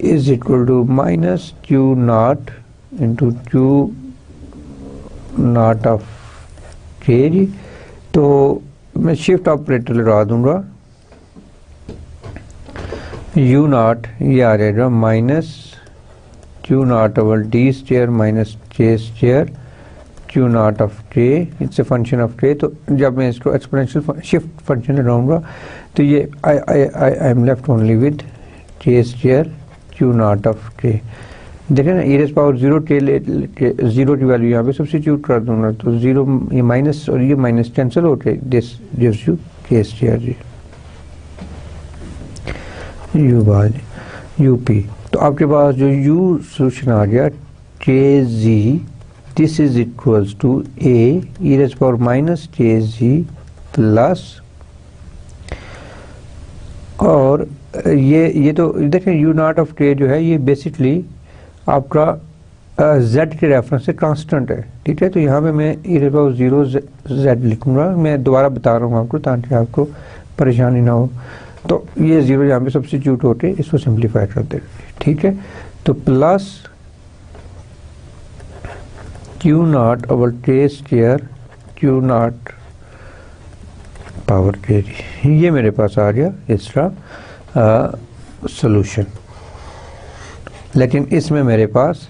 is equal to minus q naught into q naught of के जी। तो मैं शिफ्ट ऑपरेटर लगा दूंगा, यू नॉट ये आ जाएगा minus q naught over D square minus के स्क्वायर क्यू नॉट ऑफ के, इट्स ए फंक्शन ऑफ के। तो जब मैं इसको एक्सपोनेंशियल शिफ्ट फंक्शन लगाऊंगा तो ये आई एम लेफ्ट ओनली विद के स्क्वायर क्यू नॉट ऑफ के। देखें ना ई रेज पावर 0 के 0 की वैल्यू यहाँ पे सब्स्टिट्यूट कर दूंगा तो 0 ये माइनस और ये माइनस कैंसिल होके this gives you k square जी यू बार यूपी। तो आपके पास जो यू सोल्यूशन आ गया k z this is equals to a e raise power minus k z plus, और ये तो देखें यू नॉट ऑफ के जो है ये बेसिकली आपका z के रेफरेंस से कांस्टेंट है। ठीक है, तो यहाँ पे मैं ई रेज पावर 0 z लिखूंगा। मैं दोबारा बता रहा हूँ आपको ताकि आपको परेशानी ना हो। तो ये 0 यहाँ पे सब्स्टिट्यूट होके इसको सिंप्लीफाई कर दे। ठीक है, तो plus Q naught over k square Q not power k जी, ये मेरे पास आ गया इसका सॉल्यूशन। लेकिन इसमें मेरे पास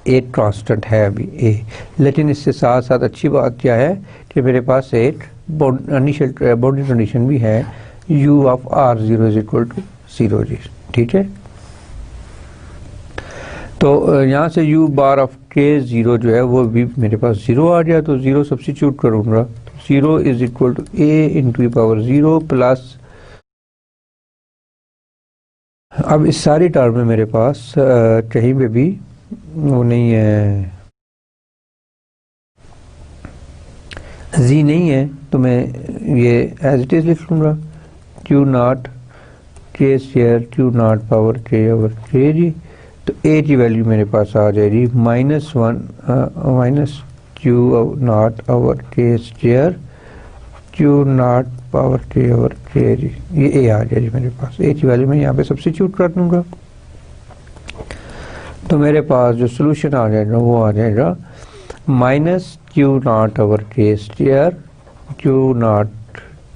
एक कांस्टेंट है अभी ए, लेकिन इससे साथ साथ अच्छी बात क्या है कि मेरे पास एक इनिशियल बाउंड्री कंडीशन भी है u of r 0 is equal to 0 जी। ठीक है, तो यहाँ से u बार ऑफ k 0 जो है वो भी मेरे पास 0 आ गया। तो 0 सब्स्टिट्यूट करूँगा, 0 is equal to a into power 0 plus, अब इस सारी टर्म में मेरे पास कहीं पे भी वो नहीं है, जी नहीं है, तो मैं ये एज इट इज लिख लूँगा क्यू नॉट के स्क्वायर क्यू नॉट पावर के ओवर के जी। तो ए की वैल्यू मेरे पास आ जाएगी -1 minus q naught over k square Q not power के ओवर के जी, ये ए आ जाएगी मेरे पास। ए की वैल्यू मैं यहाँ पे सब्स्टिट्यूट कर दूंगा तो मेरे पास जो सोल्यूशन आ जाएगा वो आ जाएगा minus q naught over k square Q not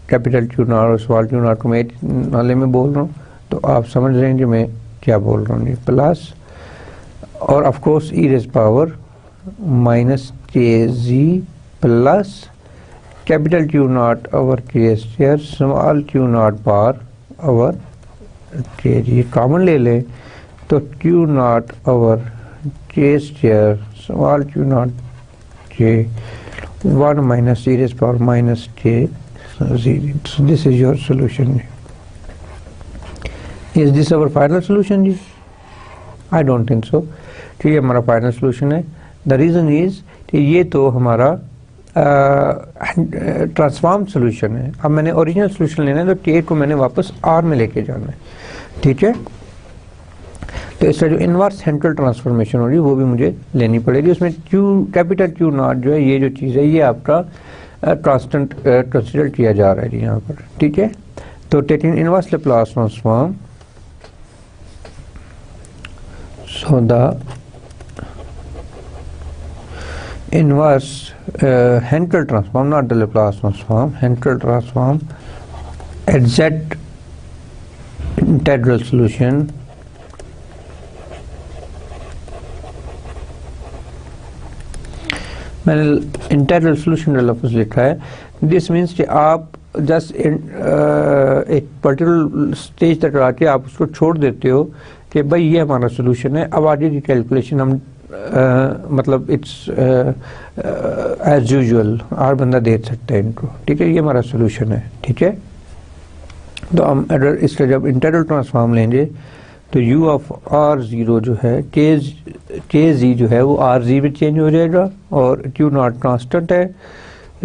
capital q not और स्मॉल क्यू नॉट को मैं नाले में बोल रहा हूँ तो आप समझ रहे हैं कि मैं क्या बोल रहा हूँ, प्लस और of course e raise power minus k z plus capital q naught over k square small q naught bar over k जी। कॉमन ले लें तो q naught over k square small q naught के 1 minus e raise power minus k 0। This is your solution. Is this our final solution जी? I don't think so. तो ये हमारा final solution है। द रीज़न इज कि ये तो हमारा ट्रांसफॉर्म सोल्यूशन है। अब मैंने ओरिजिनल सोल्यूशन लेना है तो टे को मैंने वापस आर में लेके जाना है, ठीक है। तो इसका जो इनवर्स सेंट्रल ट्रांसफॉर्मेशन हो रही है वो भी मुझे लेनी पड़ेगी। उसमें क्यू कैपिटल क्यू नॉट जो है, ये जो चीज़ है ये आपका कांस्टेंट कंसिडर किया जा रहा है जी यहाँ पर, ठीक है। तो taking inverse Laplace transform, so the inverse Hankel transform, not the Laplace transform, Hankel transform at Z integral solution मैंने इंटीग्रल सोल्यूशन का लफ्ज़ लिखा है। दिस मीन्स कि आप जस्ट एक पर्टिकुलर स्टेज तक आके आप उसको छोड़ देते हो कि भाई ये हमारा सोल्यूशन है, अब आगे की कैलकुलेशन हम मतलब इट्स एज यूजुअल हर बंदा दे सकता है इनको, ठीक है। ये हमारा सोल्यूशन है, ठीक है। तो हम अगर इसका जब इंटीग्रल ट्रांसफॉर्म लेंगे तो u ऑफ r0 जो है के जी जो है वो r0 में चेंज हो जाएगा और q नॉट कांस्टेंट है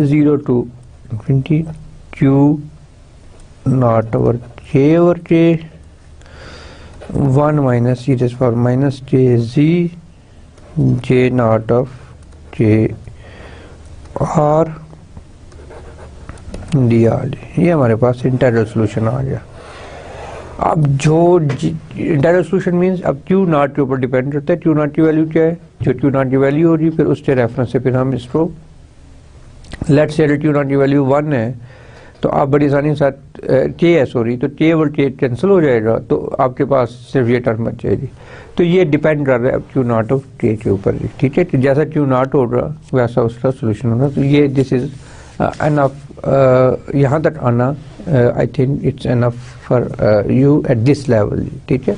0 to infinity q naught over k 1 minus e to power minus k z j not of j r d r. ये हमारे पास इंटीग्रल सोल्यूशन आ गया। अब जो इंटीग्रल सोल्यूशन मीन्स अब क्यू नॉट के ऊपर डिपेंड करता है। क्यू नॉट की वैल्यू क्या है? जो क्यू नॉट की वैल्यू हो रही फिर उसके रेफरेंस से फिर हम इसको लेट्स से क्यू नॉट की वैल्यू 1 है तो आप बड़ी आसानी के साथ के है सॉरी तो के और के कैंसिल हो जाएगा तो आपके पास सिर्फ ये टर्म बच जाएगी। तो ये डिपेंड कर रहा है अब क्यू नॉट ऑफ के ऊपर, ठीक है। तो जैसा क्यू नॉट होगा वैसा उसका सोल्यूशन होगा। तो ये दिस इज एनफ, यहाँ तक आना I think it's enough for you at this level, ठीक है।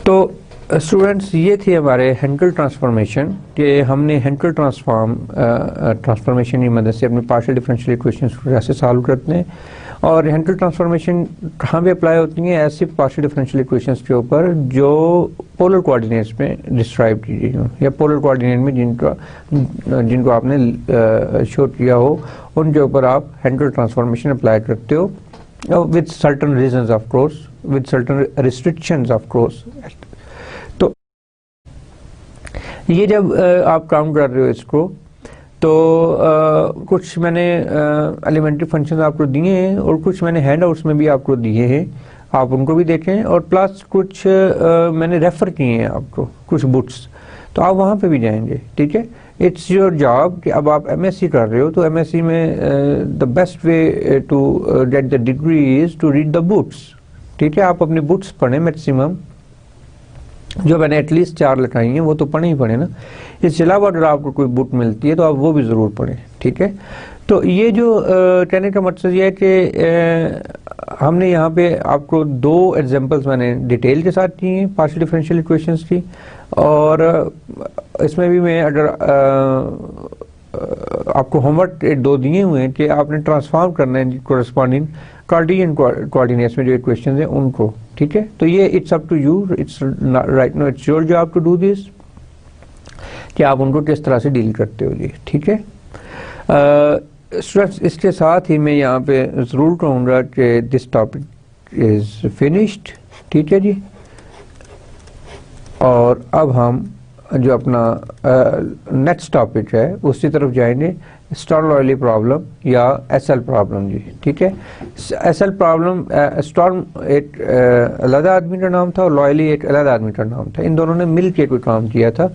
तो स्टूडेंट्स ये थी हमारे हैंकेल ट्रांसफॉर्मेशन कि हमने हैंकेल ट्रांसफॉर्मेशन की मदद से अपने पार्शियल डिफरेंशियल इक्वेशंस को कैसे सॉल्व करते हैं और हैंकेल ट्रांसफॉर्मेशन कहाँ पे अप्लाई होती हैं? ऐसे पार्शियल डिफरेंशियल इक्वेशंस के ऊपर जो पोलर कोऑर्डिनेट्स में डिस्क्राइब की गई हो या पोलर कोऑर्डिनेट में जिनको आपने शो किया हो उनके ऊपर आप हैंकेल ट्रांसफॉर्मेशन अप्लाई करते हो with certain reasons of course, with certain restrictions of course. तो ये जब आप काम कर रहे हो इसको तो कुछ मैंने एलिमेंट्री फंक्शंस आपको दिए हैं और कुछ मैंने हैंडआउट्स में भी आपको दिए हैं, आप उनको भी देखें और प्लस कुछ मैंने रेफ़र किए हैं आपको कुछ बुक्स, तो आप वहाँ पे भी जाएंगे, ठीक है। इट्स योर जॉब कि अब आप एमएससी कर रहे हो तो एमएससी में the best way to get the degree is to read the books, ठीक है। आप अपनी बुक्स पढ़ें मैक्सिमम, जो मैंने एटलीस्ट 4 लिखाई हैं वो तो पढ़े ही पढ़े ना। इसके अलावा अगर आपको कोई बुक मिलती है तो आप वो भी ज़रूर पढ़ें, ठीक है। तो ये जो कहने का मकसद ये है कि हमने यहाँ पे आपको 2 एग्जांपल्स मैंने डिटेल के साथ की हैं पार्शियल डिफरेंशियल इक्वेशंस की और इसमें भी मैं अगर आपको होमवर्क 2 दिए हुए हैं कि आपने ट्रांसफॉर्म करना है कोरस्पॉन्डिंग कार्टेशियन कोऑर्डिनेट्स में जो इक्वेशंस हैं उनको, ठीक है। तो ये it's up to you, it's right now it's your job to do this कि आप उनको किस तरह से डील करते हो जी, ठीक है। स्टूडेंट्स इसके साथ ही मैं यहाँ पे ज़रूर कहूँगा कि दिस टॉपिक इज़ फिनिश्ड, ठीक है जी। और अब हम जो अपना नेक्स्ट टॉपिक है उसी तरफ जाएंगे, स्टर्म लॉयली प्रॉब्लम या एसएल प्रॉब्लम जी, ठीक है। एसएल प्रॉब्लम, स्टर्म एक अलग आदमी का नाम था और लॉयली एक अलग आदमी का नाम था। इन दोनों ने मिल के कोई काम किया था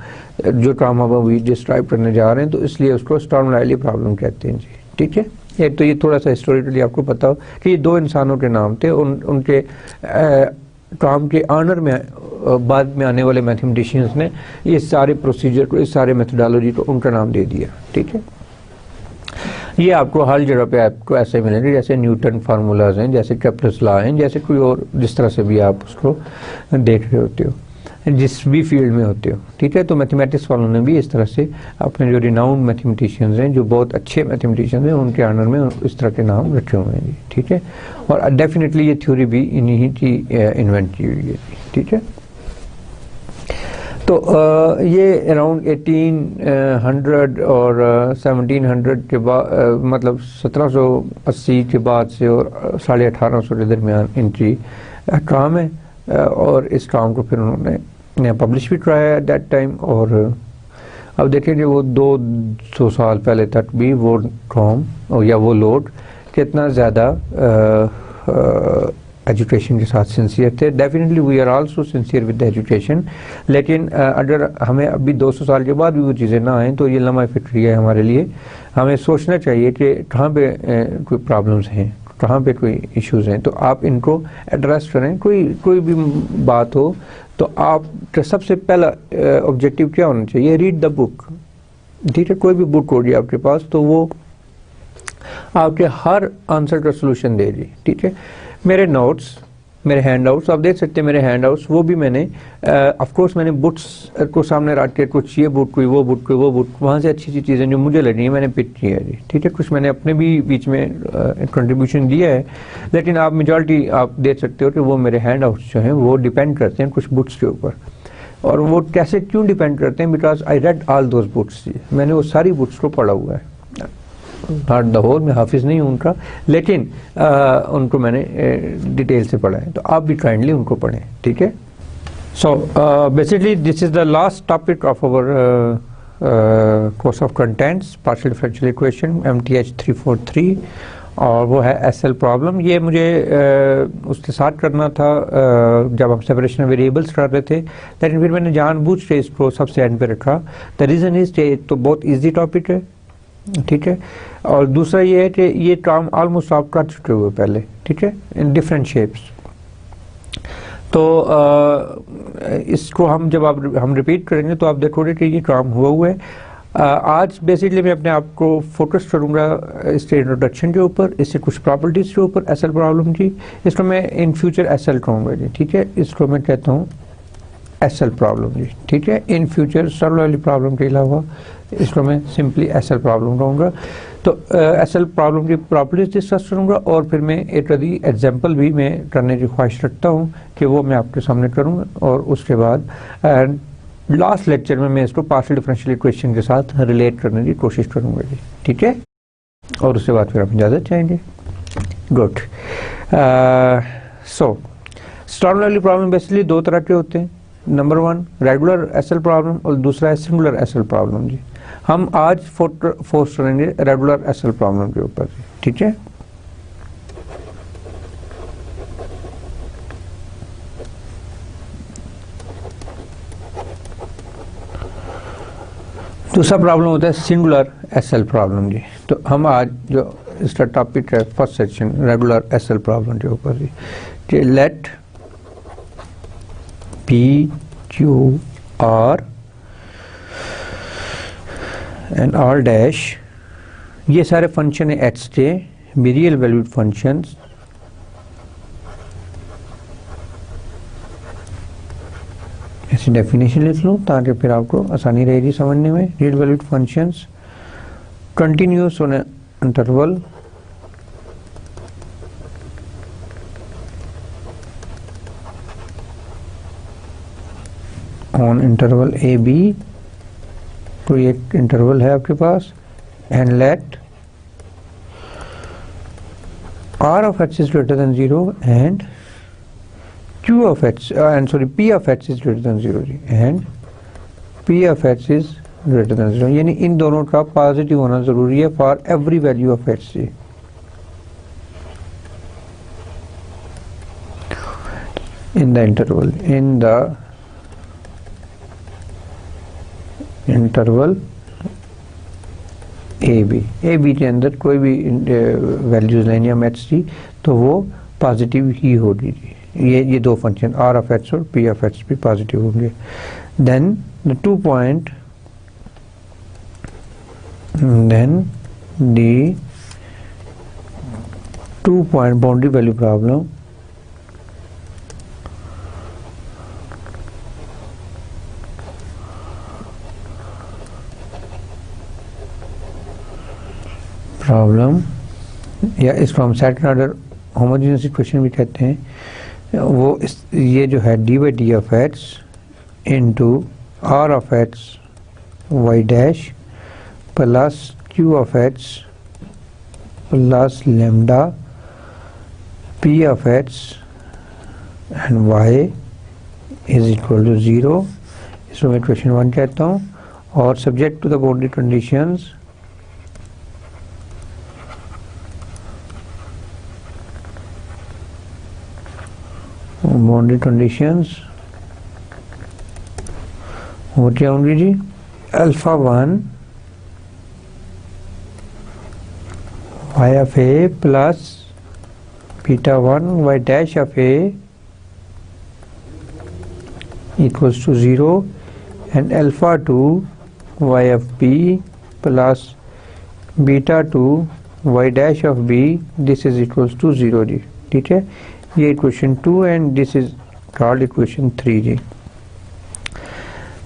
जो काम हम अभी डिस्क्राइब करने जा रहे हैं, तो इसलिए उसको स्टर्म लॉयली प्रॉब्लम कहते हैं जी, ठीक है। तो ये थोड़ा सा हिस्टोरिकली आपको पता हो कि ये 2 इंसानों के नाम थे, उनके काम के ऑनर में बाद में आने वाले मैथमेटिशियंस ने इस सारे प्रोसीजर को, इस सारे मेथोडोलॉजी को उनका नाम दे दिया, ठीक है। ये आपको हर जगह पे आपको ऐसे मिलेंगे जैसे न्यूटन फार्मूलाज हैं, जैसे केप्लर्स लॉ हैं, जैसे कोई और जिस तरह से भी आप उसको देख रहे होते हो। जिस भी फील्ड में होते हो, ठीक है। तो मैथमेटिक्स वालों ने भी इस तरह से अपने जो रिनाउंड मैथमेटिशियंस हैं, जो बहुत अच्छे मैथमेटिशियंस हैं, उनके ऑनर में इस तरह के नाम रखे हुए हैं जी, ठीक है। और डेफिनेटली ये थ्योरी भी इन्हीं की इन्वेंट की हुई है, ठीक है। तो ये अराउंड 1800 और 1700 के बाद, मतलब 1780 के बाद से और 1850 के दरमियान इनकी काम है। और इस काम को फिर उन्होंने पब्लिश भी कराया एट दैट टाइम। और अब देखेंगे वो 200 साल पहले तक भी वो काम या वो लोग कितना ज़्यादा एजुकेशन के साथ सिंसियर थे। Definitely we are also sincere with the education, लेकिन अगर हमें अभी 200 साल के बाद भी वो चीज़ें ना आएँ तो ये लम्हा फिक्री है हमारे लिए। हमें सोचना चाहिए कि कहाँ पे कोई प्रॉब्लम्स हैं, कहाँ पे कोई इश्यूज़ हैं, तो आप इनको एड्रेस करें। कोई भी बात हो तो आप सबसे पहला ऑब्जेक्टिव क्या होना चाहिए, रीड द बुक, ठीक है। कोई भी बुक होगी आपके पास तो वो आपके हर आंसर का सोल्यूशन देगी, ठीक है। मेरे नोट्स, मेरे हैंड आउट्स आप देख सकते हैं, मेरे हैंड आउट्स वो भी मैंने ऑफ कोर्स मैंने बुक्स को सामने रख के कुछ ये बुक कोई वो बुक कोई वो बुक वहाँ से अच्छी चीज़ें जो मुझे लगी हैं मैंने पिक की है जी, ठीक है। कुछ मैंने अपने भी बीच में कंट्रीब्यूशन दिया है, लेकिन आप मेजॉरिटी आप देख सकते हो कि वो मेरे हैंड आउट्स जो हैं वो डिपेंड करते हैं कुछ बुक्स के ऊपर। और वो कैसे क्यों डिपेंड करते हैं, because I read all those books जी, मैंने वो सारी बुक्स को पढ़ा हुआ है। नॉट द होल, मैं हाफिज नहीं हूँ उनका, लेकिन उनको मैंने डिटेल से पढ़ा है। तो आप भी काइंडली उनको पढ़ें, ठीक है। So basically this is the last topic of our course of contents, partial differential equation MTH 343, और वो है SL प्रॉब्लम। ये मुझे उसके साथ करना था जब हम सेपरेशन वेरिएबल्स कर रहे थे, लेकिन फिर मैंने जानबूझ के इसको सबसे एंड पे रखा। द रीज़न इज एक तो बहुत ईजी टॉपिक है, ठीक है, और दूसरा ये है कि ये काम ऑलमोस्ट आप कर चुके हुए पहले, ठीक है, इन डिफरेंट शेप्स। तो इसको हम जब हम रिपीट करेंगे तो आप देखोगे कि ये काम हुआ हुआ है। आज बेसिकली मैं अपने आप को फोकस करूंगा इसके इंट्रोडक्शन के ऊपर, इससे कुछ प्रॉपर्टीज़ के ऊपर SL प्रॉब्लम की। इसको मैं इन फ्यूचर SL कहूँगा जी, ठीक है। इसको मैं कहता हूँ SL प्रॉब्लम जी, ठीक है। इन फ्यूचर सॉल्व वाली प्रॉब्लम के अलावा इसको मैं सिंपली SL प्रॉब्लम कहूँगा। तो SL प्रॉब्लम की प्रॉपर्टीज डिस्कस करूँगा, और फिर मैं एक आधी एग्जांपल भी मैं करने की ख्वाहिश रखता हूँ कि वो मैं आपके सामने करूँगा। और उसके बाद लास्ट लेक्चर में मैं इसको पार्शियल डिफरेंशियल इक्वेशन के साथ रिलेट करने की कोशिश करूँगा जी, ठीक है। और उसके बाद फिर हम इजाज़त चाहेंगे। गुड। सो स्टॉर्म वाली प्रॉब्लम बेसिकली दो तरह के होते हैं। नंबर 1 रेगुलर SL प्रॉब्लम और दूसरा है सिंगुलर SL प्रॉब्लम जी। हम आज फोर्स करेंगे रेगुलर SL प्रॉब्लम के ऊपर, ठीक है। दूसरा प्रॉब्लम होता है सिंगुलर SL प्रॉब्लम जी। तो हम आज जो इसका टॉपिक है first section regular SL problem के ऊपर जी, कि let P Q R and R dash, ये सारे फंक्शन है H के भी रियल वैल्यूड फंक्शंस, ऐसी डेफिनेशन लिख लूँ ताकि फिर आपको आसानी रहेगी समझने में। Real valued functions continuous on interval on interval AB, कोई एक इंटरवल है आपके पास, and let R of H is greater than 0 and Q of H and sorry P of H is greater than 0 and P of H is greater than 0, यानी इन दोनों का positive होना जरूरी है for every value of H से। In the interval AB के अंदर कोई भी वैल्यूज लेनी हम H की तो वो पॉजिटिव ही होगी। ये दो फंक्शन R of H और P of H भी पॉजिटिव होंगे। Then the 2 point boundary value problem problem या इस from second order homogeneous equation भी कहते हैं, वो ये जो है d by d of x into r of x y dash plus q of x plus lambda p of x and y is equal to 0, इसको मैं इक्वेशन 1 कहता हूँ। और subject to the boundary conditions, boundary conditions हो क्या होंगी जी, alpha 1 y of a plus beta 1 y dash of a equals to 0 and alpha 2 y of b plus beta 2 y dash of b, this is equals to 0 जी, ठीक है। ये equation 2 and this is called equation 3 जी।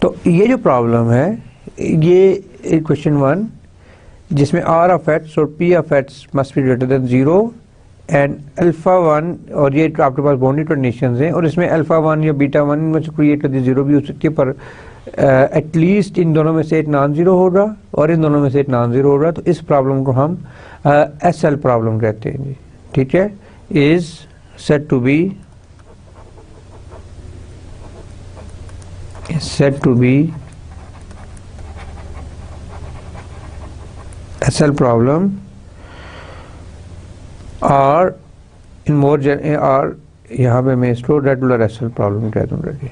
तो ये जो problem है ये equation 1 जिसमें आर ऑफ एक्स और p of x must be greater than 0 and alpha 1, और ये आपके पास बाउंड्री कंडीशंस हैं और इसमें अल्फा 1 या बीटा 1 में से कोई एक 0 भी हो सकती है, पर एटलीस्ट इन दोनों में से एक नॉन जीरो होगा और इन दोनों में से एक नॉन जीरो होगा। तो इस प्रॉब्लम को हम एस एल प्रॉब्लम कहते हैं जी, ठीक है। Is said to be SL problem or in more or यहाँ पे मैं इसको रेगुलर एसएल प्रॉब्लम कह दूँगा जी।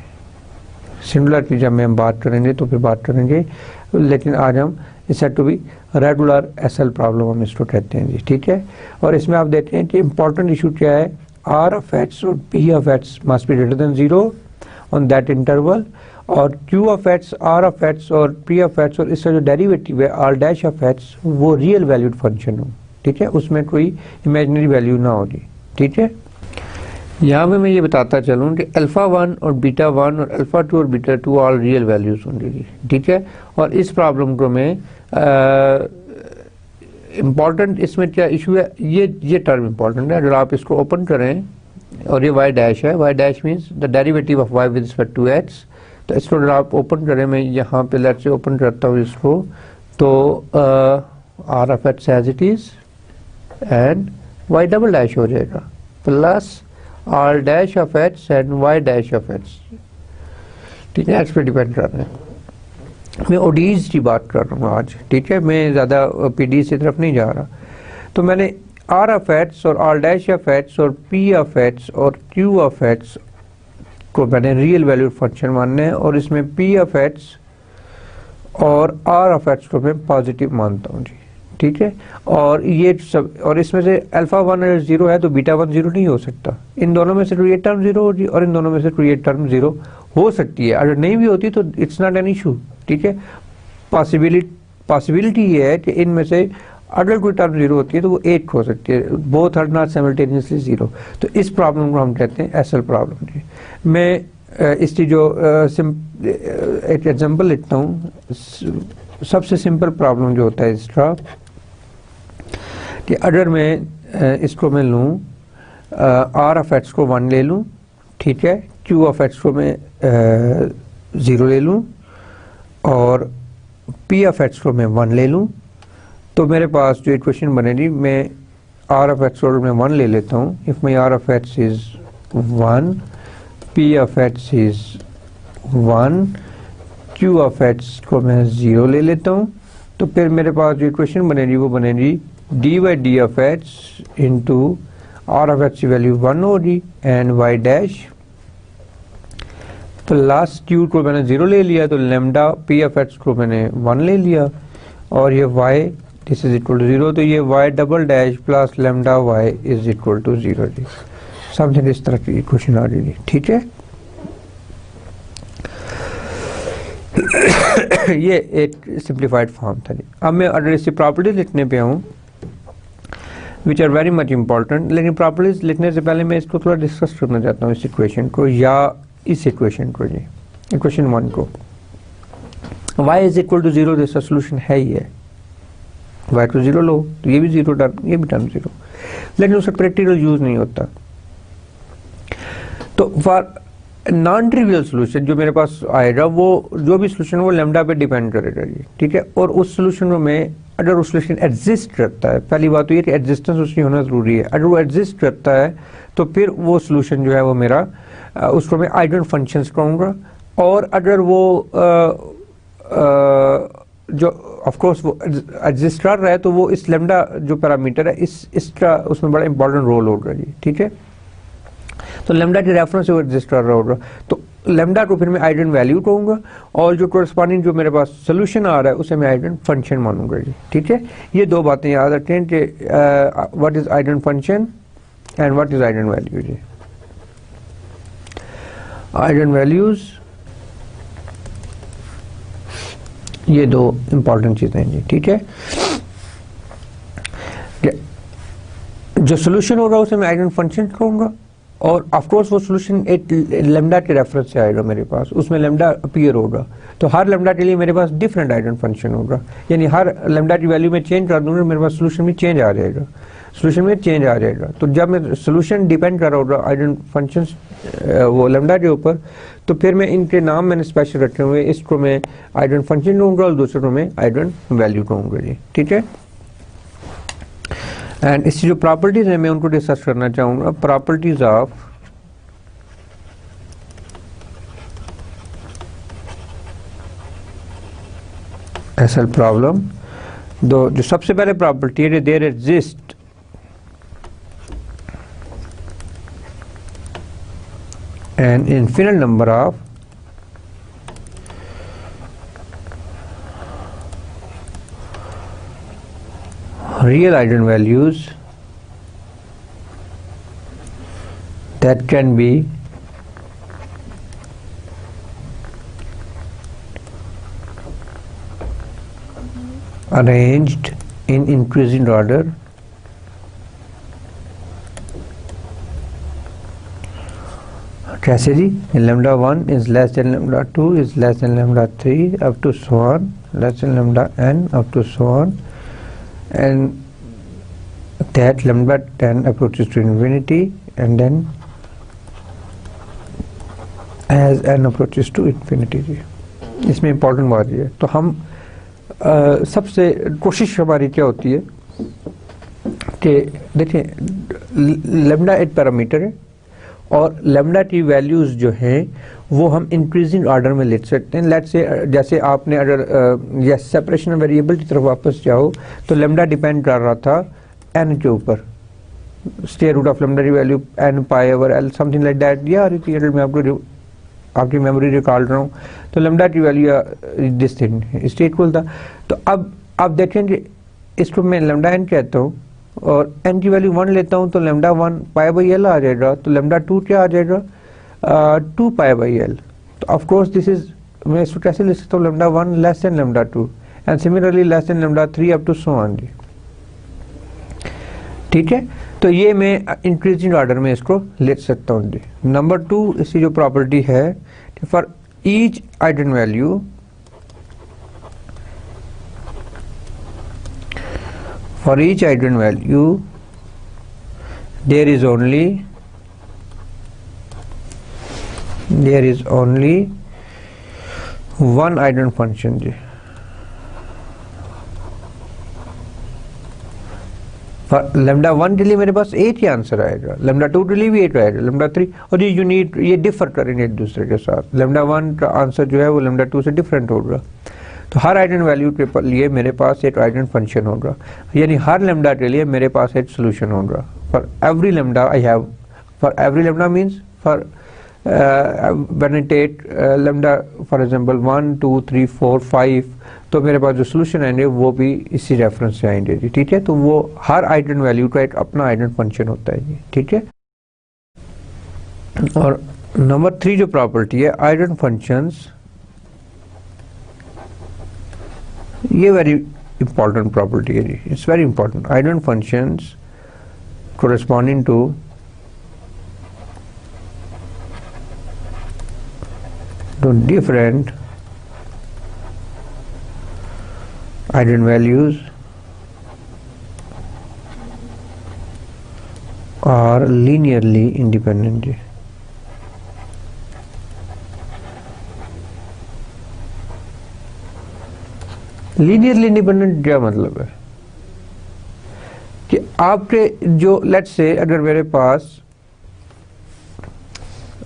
सिमिलर की जब हम बात करेंगे तो फिर बात करेंगे, लेकिन आज हम इस set to be regular SL problem हम इसको कहते हैं जी, ठीक है। और इसमें आप देखते हैं कि इम्पोर्टेंट इशू क्या है, आर ऑफ एक्स और p of x must be greater than 0 on that interval, और q of x, r of x और पी ऑफ एक्स और इसका जो डेरिवेटिव है आर डैश ऑफ एक्स वो रियल वैल्यूड फंक्शन हो, ठीक है, उसमें कोई इमेजिनरी वैल्यू ना हो जी, ठीक है। यहाँ पे मैं ये बताता चलूँ कि अल्फा 1 और बीटा 1 और अल्फा 2 और बीटा 2 ऑल रियल वैल्यूज होंगे जी, ठीक है। और इस प्रॉब्लम को में इम्पॉर्टेंट इसमें क्या इशू है, ये टर्म इम्पॉर्टेंट है। अगर आप इसको ओपन करें और ये वाई डैश है, y dash means the derivative of y with respect to x, तो इसको अगर आप ओपन करें, मैं यहाँ पे लेट से ओपन करता हूँ इसको, तो r of x as it is and y double dash हो जाएगा plus r dash of x and y dash of x, ठीक है। एक्स पे डिपेंड कर रहे हैं। मैं ओडीज की बात कर रहा हूँ आज, ठीक है, मैं ज़्यादा पीडी की तरफ नहीं जा रहा। तो मैंने आर ऑफ एक्स और आर डैश ऑफ एक्स और पी ऑफ एक्स और क्यू ऑफ एक्स को मैंने रियल वैल्यू फंक्शन मानना है, और इसमें पी ऑफ एक्स और आर ऑफ एक्स को मैं पॉजिटिव मानता हूँ जी, ठीक है। और ये सब, और इसमें से अल्फा 1 अगर 0 है तो बीटा 1 0 नहीं हो सकता। इन दोनों में से कोई एक टर्म 0 होगी और इन दोनों में से कोई एक टर्म 0 हो सकती है। अगर नहीं भी होती तो इट्स नॉट एन इशू, ठीक है। पॉसिबिलिटी ये है कि इनमें से अगर कोई टर्म 0 होती है तो वो एक हो सकती है, बोथ आर नॉट साइमल्टेनियसली 0। तो इस प्रॉब्लम को हम कहते हैं एसएल प्रॉब्लम जी। मैं इसकी जो एक एग्जांपल लिखता हूँ। सबसे सिंपल प्रॉब्लम जो होता है इसका, कि अगर मैं इसको मैं लूँ आर ऑफ एक्स को 1 ले लूँ, ठीक है, क्यू ऑफ एक्स को मैं 0 ले लूँ और पी ऑफ एक्स को मैं 1 ले लूँ, तो मेरे पास जो इक्वेशन बनेगी, मैं आर ऑफ एक्स को मैं 1 ले लेता हूँ। If my r of x is 1, p of x is 1, q of x को मैं 0 ले लेता हूँ, तो फिर मेरे पास जो इक्वेशन बनेगी वो बनेगी d by d of x into r of x की वैल्यू 1 होगी and y dash plus q को मैंने 0 ले लिया तो लेमडा पी ऑफ एक्स को मैंने 1 ले लिया, और ये y this is equal to 0, तो ये y double dash plus lambda y is equal to 0 जी। समथिंग इस तरह की इक्वेशन आ रही है, ठीक है। ये एक सिंप्लीफाइड फॉर्म था जी। अब मैं अगर इसकी प्रॉपर्टीज लिखने पे आऊँ which are very much important, लेकिन प्रॉपर्टीज लिखने से पहले मैं इसको थोड़ा डिस्कस करना चाहता हूँ, इस इक्वेशन को या इस इक्वेशन को जी, इक्वेशन 1 को। y इज इक्वल टू 0 इसका सोल्यूशन है ही है, y को 0 लो तो ये भी 0 टर्म, ये भी टर्म 0, लेकिन उसका प्रैक्टिकल यूज नहीं होता। तो फॉर नॉन ट्रिवियल सोल्यूशन जो मेरे पास आएगा, वो जो भी सोल्यूशन वो लैम्डा पे डिपेंड करेगा जी, ठीक है। और उस सोल्यूशन में अगर वो सोल्यूशन एग्जिस्ट करता है, पहली बात तो ये कि एग्जिस्टेंस उसकी होना जरूरी है। अगर वो एग्जिस्ट करता है तो फिर वो सोल्यूशन जो है वो मेरा उसको मैं आइडल फंक्शंस कहूँगा। और अगर वो जो ऑफ कोर्स वो एग्जिस्ट कर रहा है तो वो इस लैम्डा जो पैरामीटर है इसका उसमें बड़ा इंपॉर्टेंट रोल होगा जी, ठीक है। तो लैम्डा के रेफरेंस से वो एग्जिस्ट कर रहा होगा, तो लैम्डा को फिर मैं आइडन वैल्यू कहूँगा, और जो कोरस्पॉन्डिंग जो मेरे पास सोल्यूशन आ रहा है उसे मैं आइडन फंक्शन मानूंगा जी, ठीक है। ये दो बातें याद रखें कि what is eigen function and what is eigen value जी। आइडन वैल्यूज ये दो इंपॉर्टेंट चीजें हैं जी, ठीक है। जो सोल्यूशन होगा उसे मैं आइडन फंक्शन कहूँगा, और ऑफ कोर्स वो सोल्यूशन एक लैम्डा के रेफरेंस से आएगा मेरे पास, उसमें लैम्डा अपीयर होगा, तो हर लैम्डा के लिए मेरे पास डिफरेंट आइडन फंक्शन होगा, यानी हर लैम्डा की वैल्यू में चेंज कर दूंगा मेरे पास सोल्यूशन में चेंज आ जाएगा, सोल्यूशन में चेंज आ जाएगा। तो जब मैं सोल्यूशन डिपेंड कर रहा होगा आइडन फंक्शन वो लैम्डा के ऊपर, तो फिर मैं इनके नाम मैंने स्पेशल रखे हुए, इसको मैं आइडन फंक्शन कहूँगा और दूसरे को मैं आइडन वैल्यू कहूँगा जी, ठीक है। एंड इसकी जो प्रॉपर्टीज है मैं उनको डिस्कस करना चाहूँगा। प्रॉपर्टीज ऑफ एसएल प्रॉब्लम, दो जो सबसे पहले प्रॉपर्टी है, there exist an infinite number of real eigenvalues that can be arranged in increasing order कैसे जी, lambda 1 is less than lambda 2 is less than lambda 3 up to so on, less than lambda n up to so on, and that lambda 10 approaches to infinity and then as n approaches to infinity जी। इसमें important बात ये है, तो हम सबसे कोशिश हमारी क्या होती है कि देखिए लैम्डा एक पैरामीटर है और लैम्डा की वैल्यूज़ जो हैं वो हम इंक्रीजिंग ऑर्डर में ले सकते हैं। लेट्स से जैसे आपने अगर या सेपरेशन वेरिएबल की तरफ वापस जाओ तो लैम्डा डिपेंड कर रहा था एन के ऊपर, स्क्वायर रूट ऑफ लैम्डा की value n pi over l something like that, या अगर मैं आपकी मेमोरी रिकॉल रहा हूँ तो लैम्डा की वैल्यू दिस थिंग इसके इक्वल था। तो अब आप देखें कि इसको मैं लैम्डा एन कहता हूँ और एन की वैल्यू 1 लेता हूँ तो लैम्डा 1 पाई बाई एल आ जाएगा, तो लैम्डा 2 क्या आ जाएगा 2 पाई बाई एल। तो ऑफ कोर्स दिस इज, मैं इसको कैसे लिख सकता हूँ, lambda 1 less than lambda 2 and similarly less than lambda 3 up to so on जी, ठीक है। तो ये मैं इंक्रीजिंग ऑर्डर में इसको लिख सकता हूँ जी। नंबर 2 इसकी जो प्रॉपर्टी है, for each eigen value for each eigenvalue there is only one eigen function जी। लैम्डा 1 के लिए मेरे पास 8 ही आंसर आएगा, लैम्डा 2 के लिए भी 8 आएगा, लैम्डा 3, और ये यूनिट ये डिफर करेंगे एक दूसरे के साथ। लैम्डा 1 का आंसर जो है वो लैम्डा 2 से डिफरेंट होगा। तो हर आइडन वैल्यू के लिए मेरे पास एक आइडन फंक्शन होगा, यानी हर लैम्डा के लिए मेरे पास एक सोल्यूशन होगा। For every lambda I have, for every lambda means for when I take lambda for example 1 2 3 4 5, तो मेरे पास जो सोल्यूशन आएंगे वो भी इसी रेफरेंस से आएंगे जी, ठीक है। तो वो हर आइडन वैल्यू का एक अपना आइडन फंक्शन होता है जी, ठीक है। और नंबर 3 जो प्रॉपर्टी है आइडन फंक्शंस, ये वेरी इंपॉर्टेंट प्रॉपर्टी है जी, it's very important. Eigen functions corresponding to different eigenvalues are linearly independent जी। लीनियरली इंडिपेंडेंट क्या मतलब है कि आपके जो लेट्स से अगर मेरे पास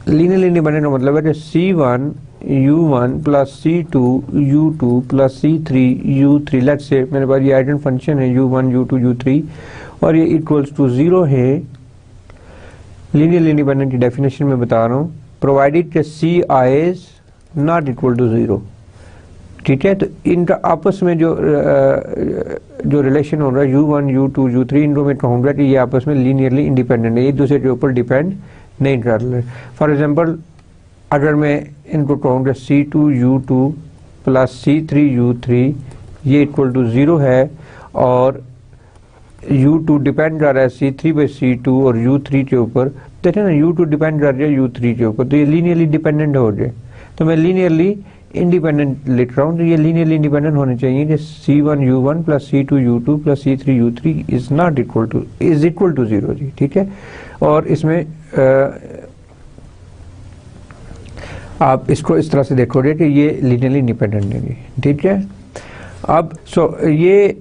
लीनियरली इंडिपेंडेंट का मतलब है कि C1 U1 plus C2 U2 plus C3 U3, let's say मेरे पास ये आइडन फंक्शन है U1 U2 U3 और ये इक्वल्स टू 0 है। लीनियरली इंडिपेंडेंट की डेफिनेशन में बता रहा हूँ, प्रोवाइडेड के Ci is not equal to 0। ठीक है, तो इनका आपस में जो रिलेशन हो रहा है U1 U2 U3, इनको मैं कहूँगा कि ये आपस में लीनियरली इंडिपेंडेंट है, एक दूसरे के ऊपर डिपेंड नहीं कर रहे। फॉर एग्जांपल अगर मैं इनको कहूँगा C2 U2 plus C3 U3 ये इक्वल टू 0 है और U2 डिपेंड कर रहा है C3 बाई C2 और U3 के ऊपर, देखिए ना U2 डिपेंड कर रहा है U3 के ऊपर, तो ये लीनियरली डिपेंडेंट हो जाए। तो मैं लीनियरली इंडिपेंडेंट लिख रहा हूँ, तो ये लीनियरली इंडिपेंडेंट होने चाहिए कि C1 U1 plus C2 U2 plus C3 U3 is not equal to 0 जी। ठीक है, और इसमें आप इसको इस तरह से देखोगे कि ये लीनियरली इंडिपेंडेंट है जी। ठीक है, अब ये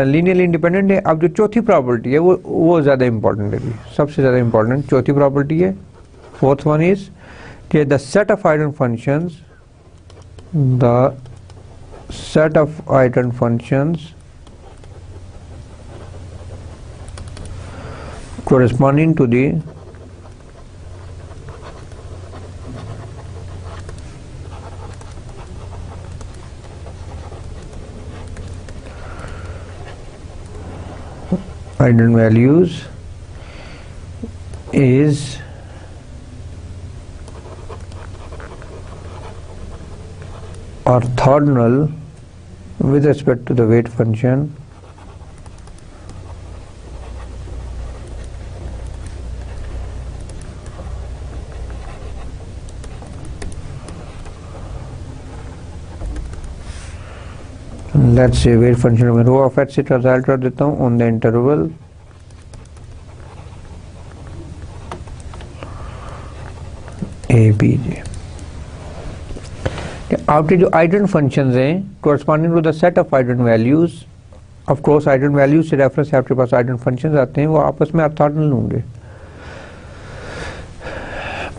लीनियरली इंडिपेंडेंट है। अब जो चौथी प्रॉपर्टी है वो ज़्यादा इंपॉर्टेंट है जी, सबसे ज़्यादा इंपॉर्टेंट चौथी प्रॉपर्टी है। फोर्थ वन इज कि the set of आइडन functions, the set of आइडन functions corresponding to the eigenvalues is orthogonal with respect to the weight function let's say weight function में rho of x रिजल्ट कर देता हूँ on the interval a b जी। आपके जो eigen functions हैं corresponding to the set of eigen values, of course eigen values से reference से आपके पास आइडन फंक्शंस आते हैं, वो आपस में ऑर्थोगोनल होंगे,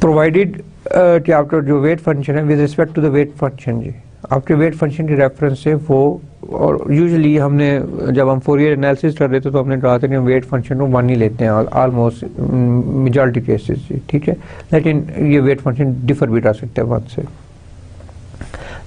प्रोवाइडेड कि आपका जो वेट फंक्शन है with respect to the weight function जी, आपके वेट फंक्शन के रेफरेंस से वो, और यूजुअली हमने जब हम फोरियर एनालिसिस कर रहे थे तो हमने कहा था कि हम वेट फंक्शन को 1 ही लेते हैं ऑलमोस्ट मेजॉरिटी केसेस जी। ठीक है, लेकिन ये वेट फंक्शन डिफर भी कर सकते हैं 1 से।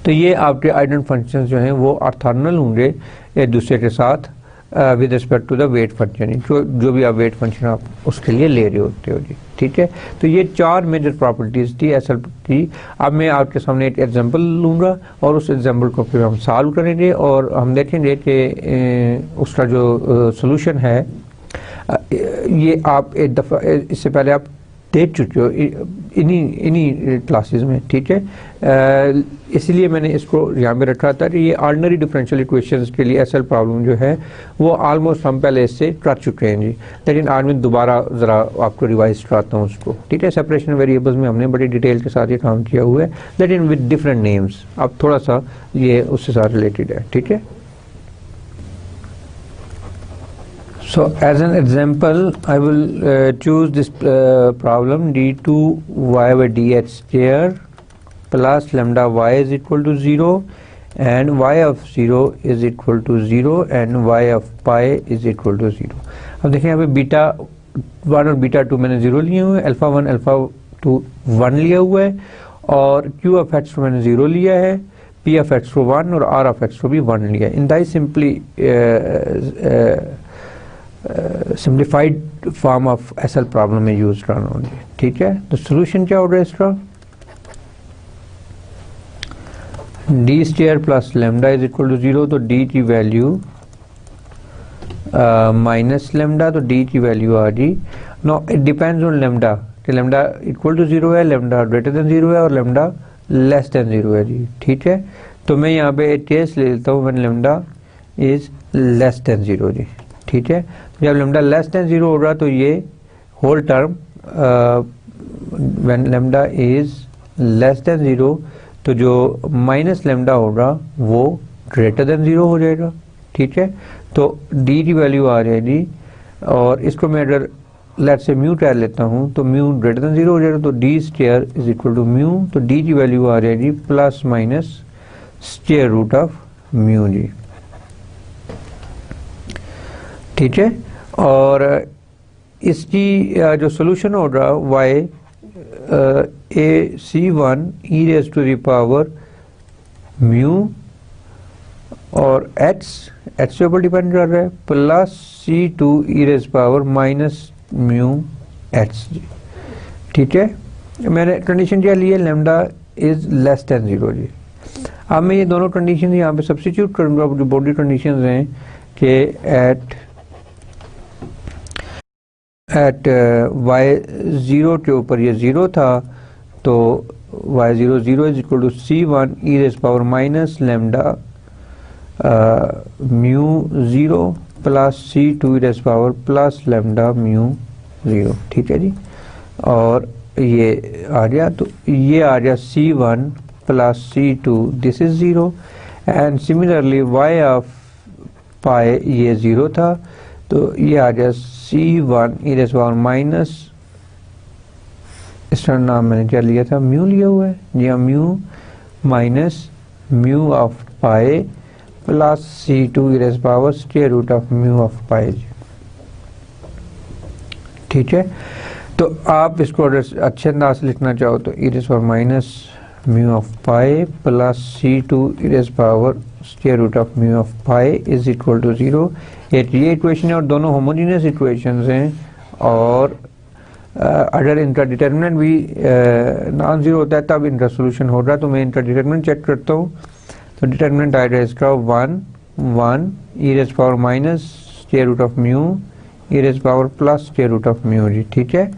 तो ये आपके आइडन फंक्शंस जो हैं वो ऑर्थोगोनल होंगे एक दूसरे के साथ with respect to the weight function, जो भी आप वेट फंक्शन आप उसके लिए ले रहे होते हो जी। ठीक है, तो ये 4 मेजर प्रॉपर्टीज थी एसएल की। अब मैं आपके सामने एक एग्जांपल लूँगा और उस एग्जांपल को फिर हम सॉल्व करेंगे और हम देखेंगे कि उसका जो सॉल्यूशन है ये आप एक दफ़ा इससे पहले आप देख चुके हो इन्हीं क्लासेस में। ठीक है, इसलिए मैंने इसको यहाँ पे रखा था कि ये ऑर्डिनरी डिफरेंशियल इक्वेशंस के लिए एसएल प्रॉब्लम जो है वो ऑलमोस्ट हम पहले इससे कर चुके हैं जी, लेकिन आज मैं दोबारा ज़रा आपको रिवाइज कराता हूँ उसको। ठीक है, सेपरेशन वेरिएबल्स में हमने बड़ी डिटेल के साथ ये काम किया हुआ है, लेकिन विद डिफरेंट नेम्स। अब थोड़ा सा ये उससे साथ रिलेटेड है। ठीक है, so as an example I will choose this problem d2y by dx square plus lambda y is equal to 0 and y of 0 is equal to 0 and y of pi is equal to 0। अब देखें यहाँ पे beta 1 और beta 2 मैंने 0 लिए हुए हैं, alpha 1 alpha 2 1 लिया हुआ है और q of x को मैंने 0 लिया है, p of x को 1 और r of x को भी 1 लिया है। In the simply simplified form of SL problem में यूज करना होगी। ठीक है, तो सोल्यूशन क्या होगा इसका, d square plus lambda is equal to 0, तो डी की वैल्यू माइनस लेमडा, तो डी की वैल्यू आ गई। No it depends on lambda कि लेमडा इक्वल टू 0 है, लेमडा ग्रेटर देन 0 है और लेमडा लेस देन 0 है जी। ठीक है, तो मैं यहाँ पे एक केस ले लेता हूँ when lambda is less than 0 जी। ठीक है। जब लेमडा लेस देन 0 होगा तो ये whole term when lambda is less than 0 तो जो माइनस लेमडा होगा वो ग्रेटर देन 0 हो जाएगा, ठीक है। तो डी की वैल्यू आ जाएगी, और इसको मैं अगर लेट से म्यू कह लेता हूँ तो म्यू ग्रेटर देन 0 हो जाएगा, तो d square is equal to mu, तो डी की वैल्यू आ जाएगी plus minus square root of mu जी, ठीक है। और इसकी जो सोल्यूशन होगा y AC1 e raise to the power mu और h के ऊपर डिपेंड कर रहा है plus C2 e raise power minus mu h जी, ठीक है। मैंने कंडीशन क्या ली है, लेमडा इज लेस देन 0 जी। अब मैं ये दोनों कंडीशन यहाँ पे सब्स्टिट्यूट करूंगा, जो बॉडी कंडीशंस हैं कि एट y0 के ऊपर ये 0 था, तो y0 0 is equal to C1 e raise power minus lambda mu 0 plus C2 e raise power plus lambda mu 0, ठीक है जी। और ये आ गया, तो ये आ गया C1 plus C2, this is 0, and similarly y of pi ये 0 था, तो ये आ गया C1 e raise power minus, इसका नाम मैंने क्या लिया था, म्यू लिया हुआ है जी हाँ, mu minus mu of pi plus C2 e raise power square root of mu of pi, ठीक है। तो आप इसको अगर अच्छे अंदाज से लिखना चाहो तो e raise power minus mu of pi plus C2 e raise power square root of mu of pi is equal to 0। ये इक्वेशन है और दोनों होमोजेनियस इक्वेशंस हैं, और अगर इनका डिटर्मिनेंट भी नॉन जीरो होता है तब इनका सोल्यूशन हो रहा है। तो मैं इनका डिटर्मिनेंट चेक करता हूँ, तो डिटर्मिनेंट आएगा इसका 1 e raise power minus square root of mu e raise power plus square root of mu जी, ठीक है।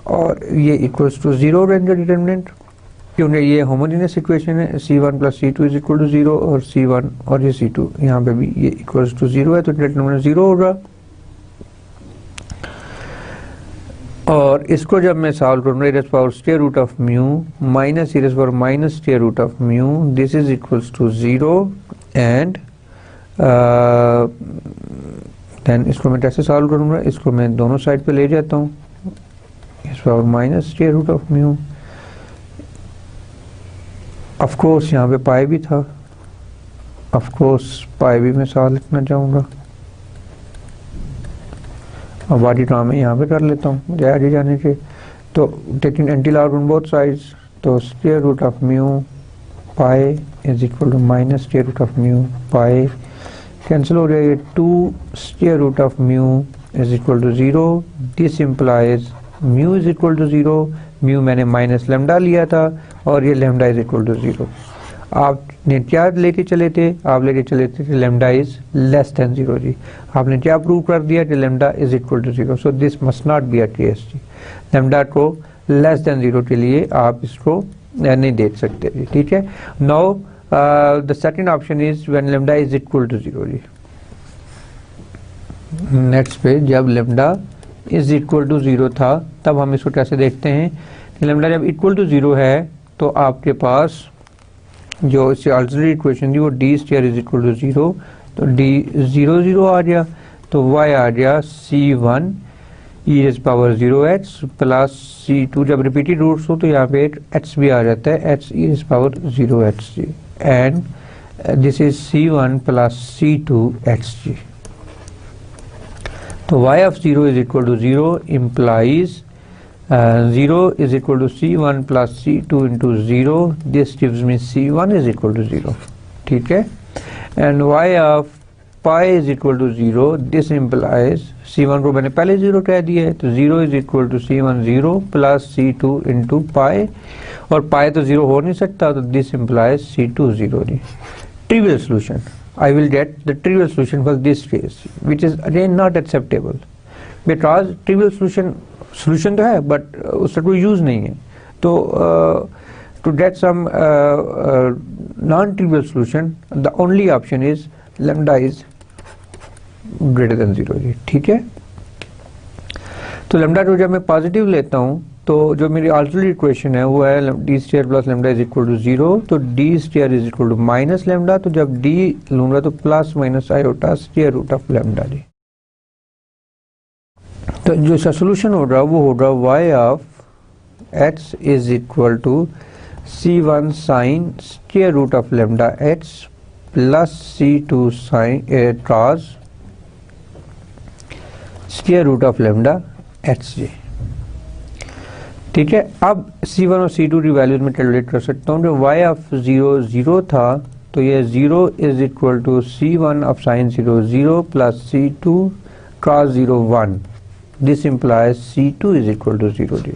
और ये इक्वल्स टू 0 रहेंगे डिटर्मिनेंट, क्योंकि ये होमोजेनियस इक्वेशन है, C1 plus C2 is equal to 0, और C1 और ये C2 यहाँ पे भी ये इक्वल्स टू 0 है, तो डिटर्मिनेंट 0 होगा। और इसको जब मैं सॉल्व करूँगा, e raise power square root of mu minus e raise power minus square root of mu, this is equals to 0, and then इसको मैं कैसे सॉल्व करूँगा, इसको मैं दोनों साइड पे ले जाता हूँ, e raise power minus square root of mu, of course यहाँ पे पाई भी था, ऑफ कोर्स पाई भी मैं साथ लिखना चाहूँगा, और बाकी काम मैं यहाँ पे कर लेता हूँ मुझे आगे जाने के। तो taking anti log on both sides, तो square root of mu pi is equal to minus square root of mu pi, cancel हो जाएगा, 2 square root of mu is equal to 0, this implies mu is equal to 0, mu मैंने minus lambda लिया था और ये lambda is equal to 0। आपने क्या लेके चले थे, आप लेके चले थे लेमडा इज लेस देन 0 जी। आपने क्या प्रूव कर दिया कि lambda is equal to 0, so this must not be a case जी। लेमडा को लेस देन 0 के लिए आप इसको नहीं देख सकते जी, ठीक है। Now the second option is when lambda is equal to 0 जी। नेक्स्ट पे जब लेमडा इज इक्वल टू 0 था तब हम इसको कैसे देखते हैं कि लेमडा जब इक्वल टू 0 है तो आपके पास जो इससे ऑल्टरनेट इक्वेशन थी वो D square is equal to 0, तो डी 0 0 आ गया, तो y आ गया C1 e raise power 0h plus C2, जब रिपीटेड रूट्स हो तो यहाँ पे एक h भी आ जाता है, h e raise power 0h जी, and this is C1 plus C2h जी। तो y of 0 is equal to 0 implies 0 is equal to C1 plus C2 into 0, this gives me C1 is equal to 0, ठीक है। and y of pi is equal to 0, this implies C1 को मैंने पहले 0 कह दिया है, तो 0 is equal to C1 0 plus C2 into pi, और pi तो 0 हो नहीं सकता, तो this implies C2 0 नहीं। trivial solution, I will get the trivial solution for this case, which is again not acceptable because trivial solution तो है but उसका कोई यूज नहीं है। तो to get some non-trivial solution, the only option is lambda is greater than 0 जी। ठीक है, तो लैम्डा टू जब मैं पॉजिटिव लेता हूँ तो जो मेरी अल्टरनेट इक्वेशन है वो है d square plus lambda is equal to 0, तो d square is equal to minus lambda, तो जब डी लूंगा तो plus minus iota square root of lambda जी। तो जो इसका सोल्यूशन होगा वो होगा y of x is equal to c1 sine square root of lambda x plus c2 sine cos square root of lambda x जी। ठीक है, अब c1 और c2 की वैल्यूज में कैलकुलेट कर सकता हूँ। जो y ऑफ 0 0 था तो ये 0 is equal to c1 of sine 0 0 plus c2 cos 0 1, this implies c2 is equal to 0 डी।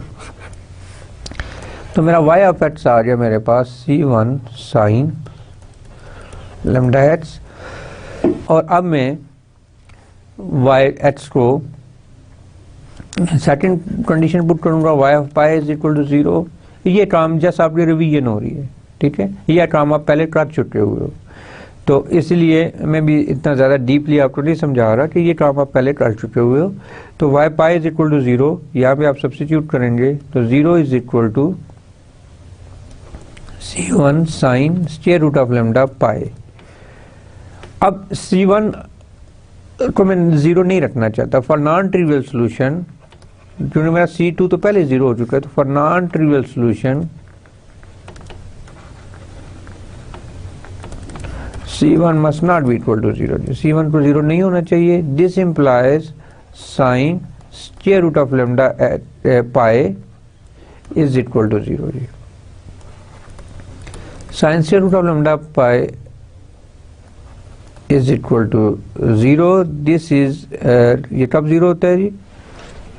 तो मेरा y ऑफ x आ गया मेरे पास c1 साइन लैम्डा x, और अब मैं y x को सेकंड कंडीशन पुट करूंगा, y of pi is equal to 0। ये टर्म जैसे आपकी रिवीजन हो रही है, ठीक है, ये टर्म आप पहले कर चुके हुए हो, तो इसलिए मैं भी इतना ज़्यादा डीपली आपको नहीं समझा रहा कि ये टर्म आप पहले कर चुके हुए हो। तो y pi is equal to 0 यहाँ पे आप सब्स्टिट्यूट करेंगे तो 0 is equal to c1 sine square root of lambda pi. अब c1 को मैं 0 नहीं रखना चाहता फॉर नॉन ट्रिवियल सोल्यूशन, क्योंकि मेरा c2 तो पहले 0 हो चुका है, तो for non trivial solution c1 must not be equal to 0, c1 को 0 नहीं होना चाहिए। This implies sine square root of lambda pi is equal to 0 जी। Sine square root of lambda pi is equal to 0, this is ये कब 0 होता है जी,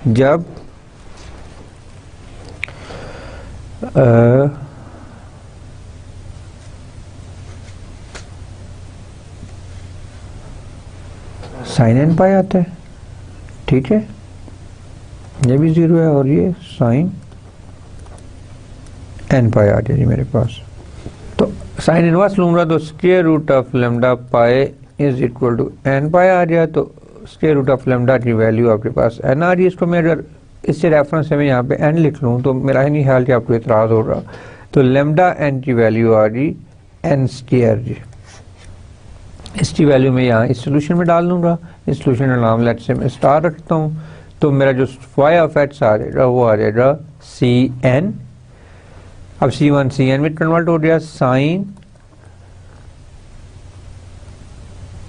जब साइन एन पाई आता है। ठीक है, ये भी 0 है और ये साइन एन पाई आ गया जी मेरे पास। तो साइन इनवर्स लूंगा तो square root of lambda pi is equal to n pi आ गया, तो स्क्वायर रूट ऑफ लैम्डा की वैल्यू आपके पास एन आ रही है। इसको मैं अगर इससे रेफरेंस से मैं यहाँ पे एन लिख लूँ तो मेरा नहीं ख्याल कि आपको इतराज़ होगा। तो लैम्डा एन की वैल्यू आ रही एन स्क्वायर जी। इसकी वैल्यू मैं यहाँ इस सोल्यूशन में डाल दूंगा। इस सोल्यूशन का नाम लेट्स से मैं स्टार रखता हूँ, तो मेरा जो y ऑफ x आ जाएगा वो आ जाएगा सी एन। अब c1 सी एन में कन्वर्ट हो गया साइन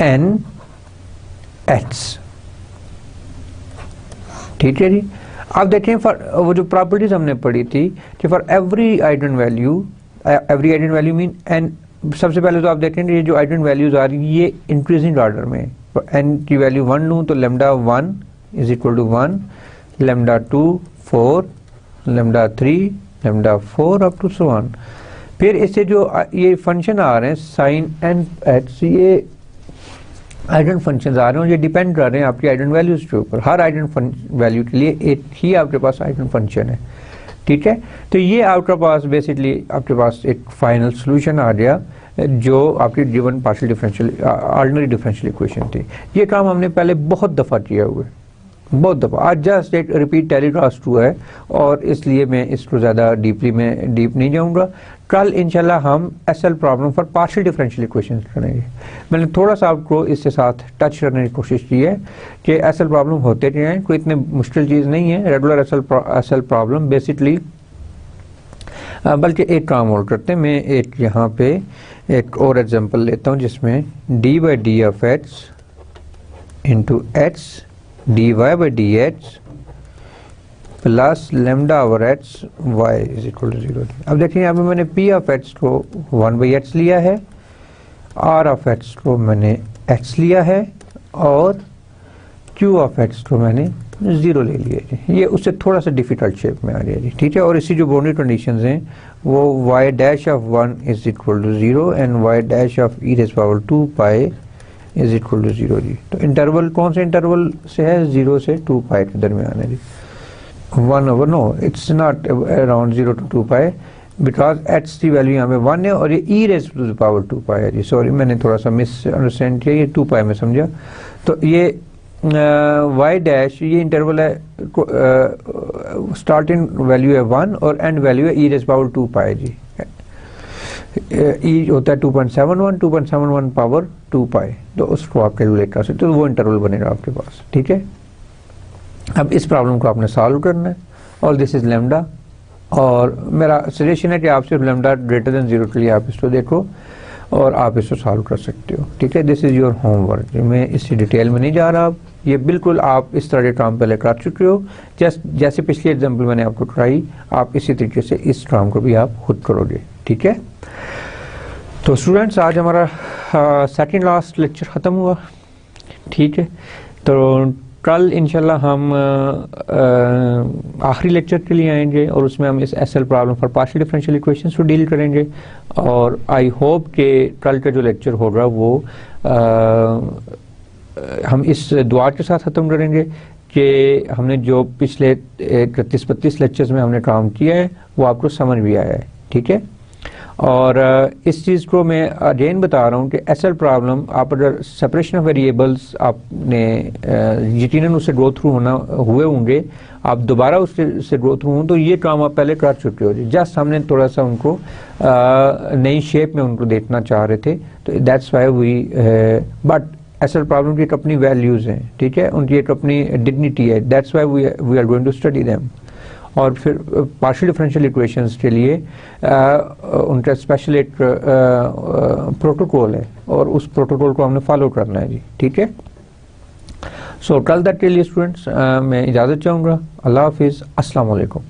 एन एक्स। ठीक है जी। अब देखें वो जो प्रॉपर्टीज हमने पढ़ी थी कि for every eigenvalue mean n, सबसे पहले तो आप देखें ये जो आइगन वैल्यूज आ रही है ये इंक्रीजिंग ऑर्डर में। एन की वैल्यू 1 लूँ तो lambda 1 is equal to 1, lambda 2 4, lambda 3, lambda 4 up to so on. फिर इससे जो ये फंक्शन आ रहे हैं साइन एन एक्स, ये आइगन फंक्शंस आ रहे हैं, ये डिपेंड कर रहे हैं आपकी आइगन वैल्यूज के ऊपर। हर आइगन वैल्यू के लिए एक ही आपके पास आइगन फंक्शन है। ठीक है, तो ये आपके पास बेसिकली आपके पास एक फाइनल सोल्यूशन आ गया जो आपकी given partial differential ordinary differential equation थी। ये काम हमने पहले बहुत दफ़ा किया हुआ है, बहुत दफ़ा। आज जस्ट एक रिपीट टेलीकास्ट हुआ है और इसलिए मैं इसको ज़्यादा डीप नहीं जाऊँगा। कल इंशाल्लाह हम SL problem for partial differential equation करेंगे। मैंने थोड़ा सा आपको इसके साथ टच करने की कोशिश की है कि एसएल प्रॉब्लम होते क्या हैं, कोई इतनी मुश्किल चीज़ नहीं है रेगुलर एसएल प्रॉब्लम बेसिकली। बल्कि एक काम और करते हैं, मैं एक यहाँ पे एक और एग्जांपल लेता हूँ जिसमें d by d of x into x d y by d x plus lambda over x y is equal to 0। अब देखिए यहाँ पे मैंने पी ऑफ एक्स को 1 बाई एक्स लिया है, आर ऑफ एक्स को मैंने एक्स लिया है और क्यू ऑफ एक्स को मैंने 0 ले लिया जी। ये उससे थोड़ा सा डिफिकल्ट शेप में आ गया जी। ठीक है, और इसी जो बाउंड्री कंडीशंस हैं वो y dash of 1 is equal to 0 and y dash of e raise power 2 pi is equal to 0 जी। तो इंटरवल कौन से इंटरवल से है, 0 से 2 पाई के दरमियान है जी। 1 over no it's not around 0 to 2 pi because x की वैल्यू यहाँ पे 1 है और ये e raise to the power 2 pi है जी। सॉरी मैंने थोड़ा सा मिस अंडरस्टैंड किया, ये 2 पाई में समझा। तो ये y डैश ये इंटरवल है, स्टार्टिंग वैल्यू है 1 और एंड वैल्यू है e⁻² पाई जी। ई होता है 2.71 पावर 2 पाई, तो उसको आप कैलकुलेट कर सकते हो, तो वो इंटरवल बनेगा आपके पास। ठीक है, अब इस प्रॉब्लम को आपने सॉल्व करना है और दिस इज लैम्डा, और मेरा सजेशन है कि आप सिर्फ लैम्डा ग्रेटर देन 0 के लिए आप इसको देखो और आप इसको सॉल्व कर सकते हो। ठीक है, दिस इज योर होमवर्क, मैं इससे डिटेल में नहीं जा रहा, अब ये बिल्कुल आप इस तरह के काम पहले कर चुके हो, जैसे पिछले एग्जाम्पल मैंने आपको कराई, आप इसी तरीके से इस काम को भी आप खुद करोगे। ठीक है, तो स्टूडेंट्स आज हमारा सेकंड लास्ट लेक्चर ख़त्म हुआ। ठीक है, तो कल इंशाल्लाह हम आखिरी लेक्चर के लिए आएंगे और उसमें हम इस SL problem for partial differential equations को डील करेंगे, और आई होप कि कल का जो लेक्चर होगा वो हम इस दुआ के साथ ख़त्म करेंगे कि हमने जो पिछले 31-32 लेक्चर्स में हमने काम किया है वो आपको समझ भी आया है। ठीक है, और इस चीज़ को मैं अगेन बता रहा हूँ कि एसएल प्रॉब्लम आप अगर सेपरेशन ऑफ वेरिएबल्स आपने यकीनन उससे गो थ्रू हुए होंगे, आप दोबारा उससे गो थ्रू हों तो ये काम आप पहले कर चुके हो, जस्ट हमने थोड़ा सा उनको नई शेप में उनको देखना चाह रहे थे, तो that's why we, but SL problem की एक अपनी वैल्यूज़ हैं। ठीक है, उनकी एक अपनी डिग्निटी है, that's why we are going to study them. और फिर पार्शियल डिफरेंशियल इक्वेशंस के लिए उनका स्पेशल एक प्रोटोकॉल है और उस प्रोटोकॉल को हमने फॉलो करना है जी। ठीक है, सो कल तक के लिए स्टूडेंट्स मैं इजाज़त चाहूँगा। अल्लाह हाफिज़, अस्सलाम वालेकुम।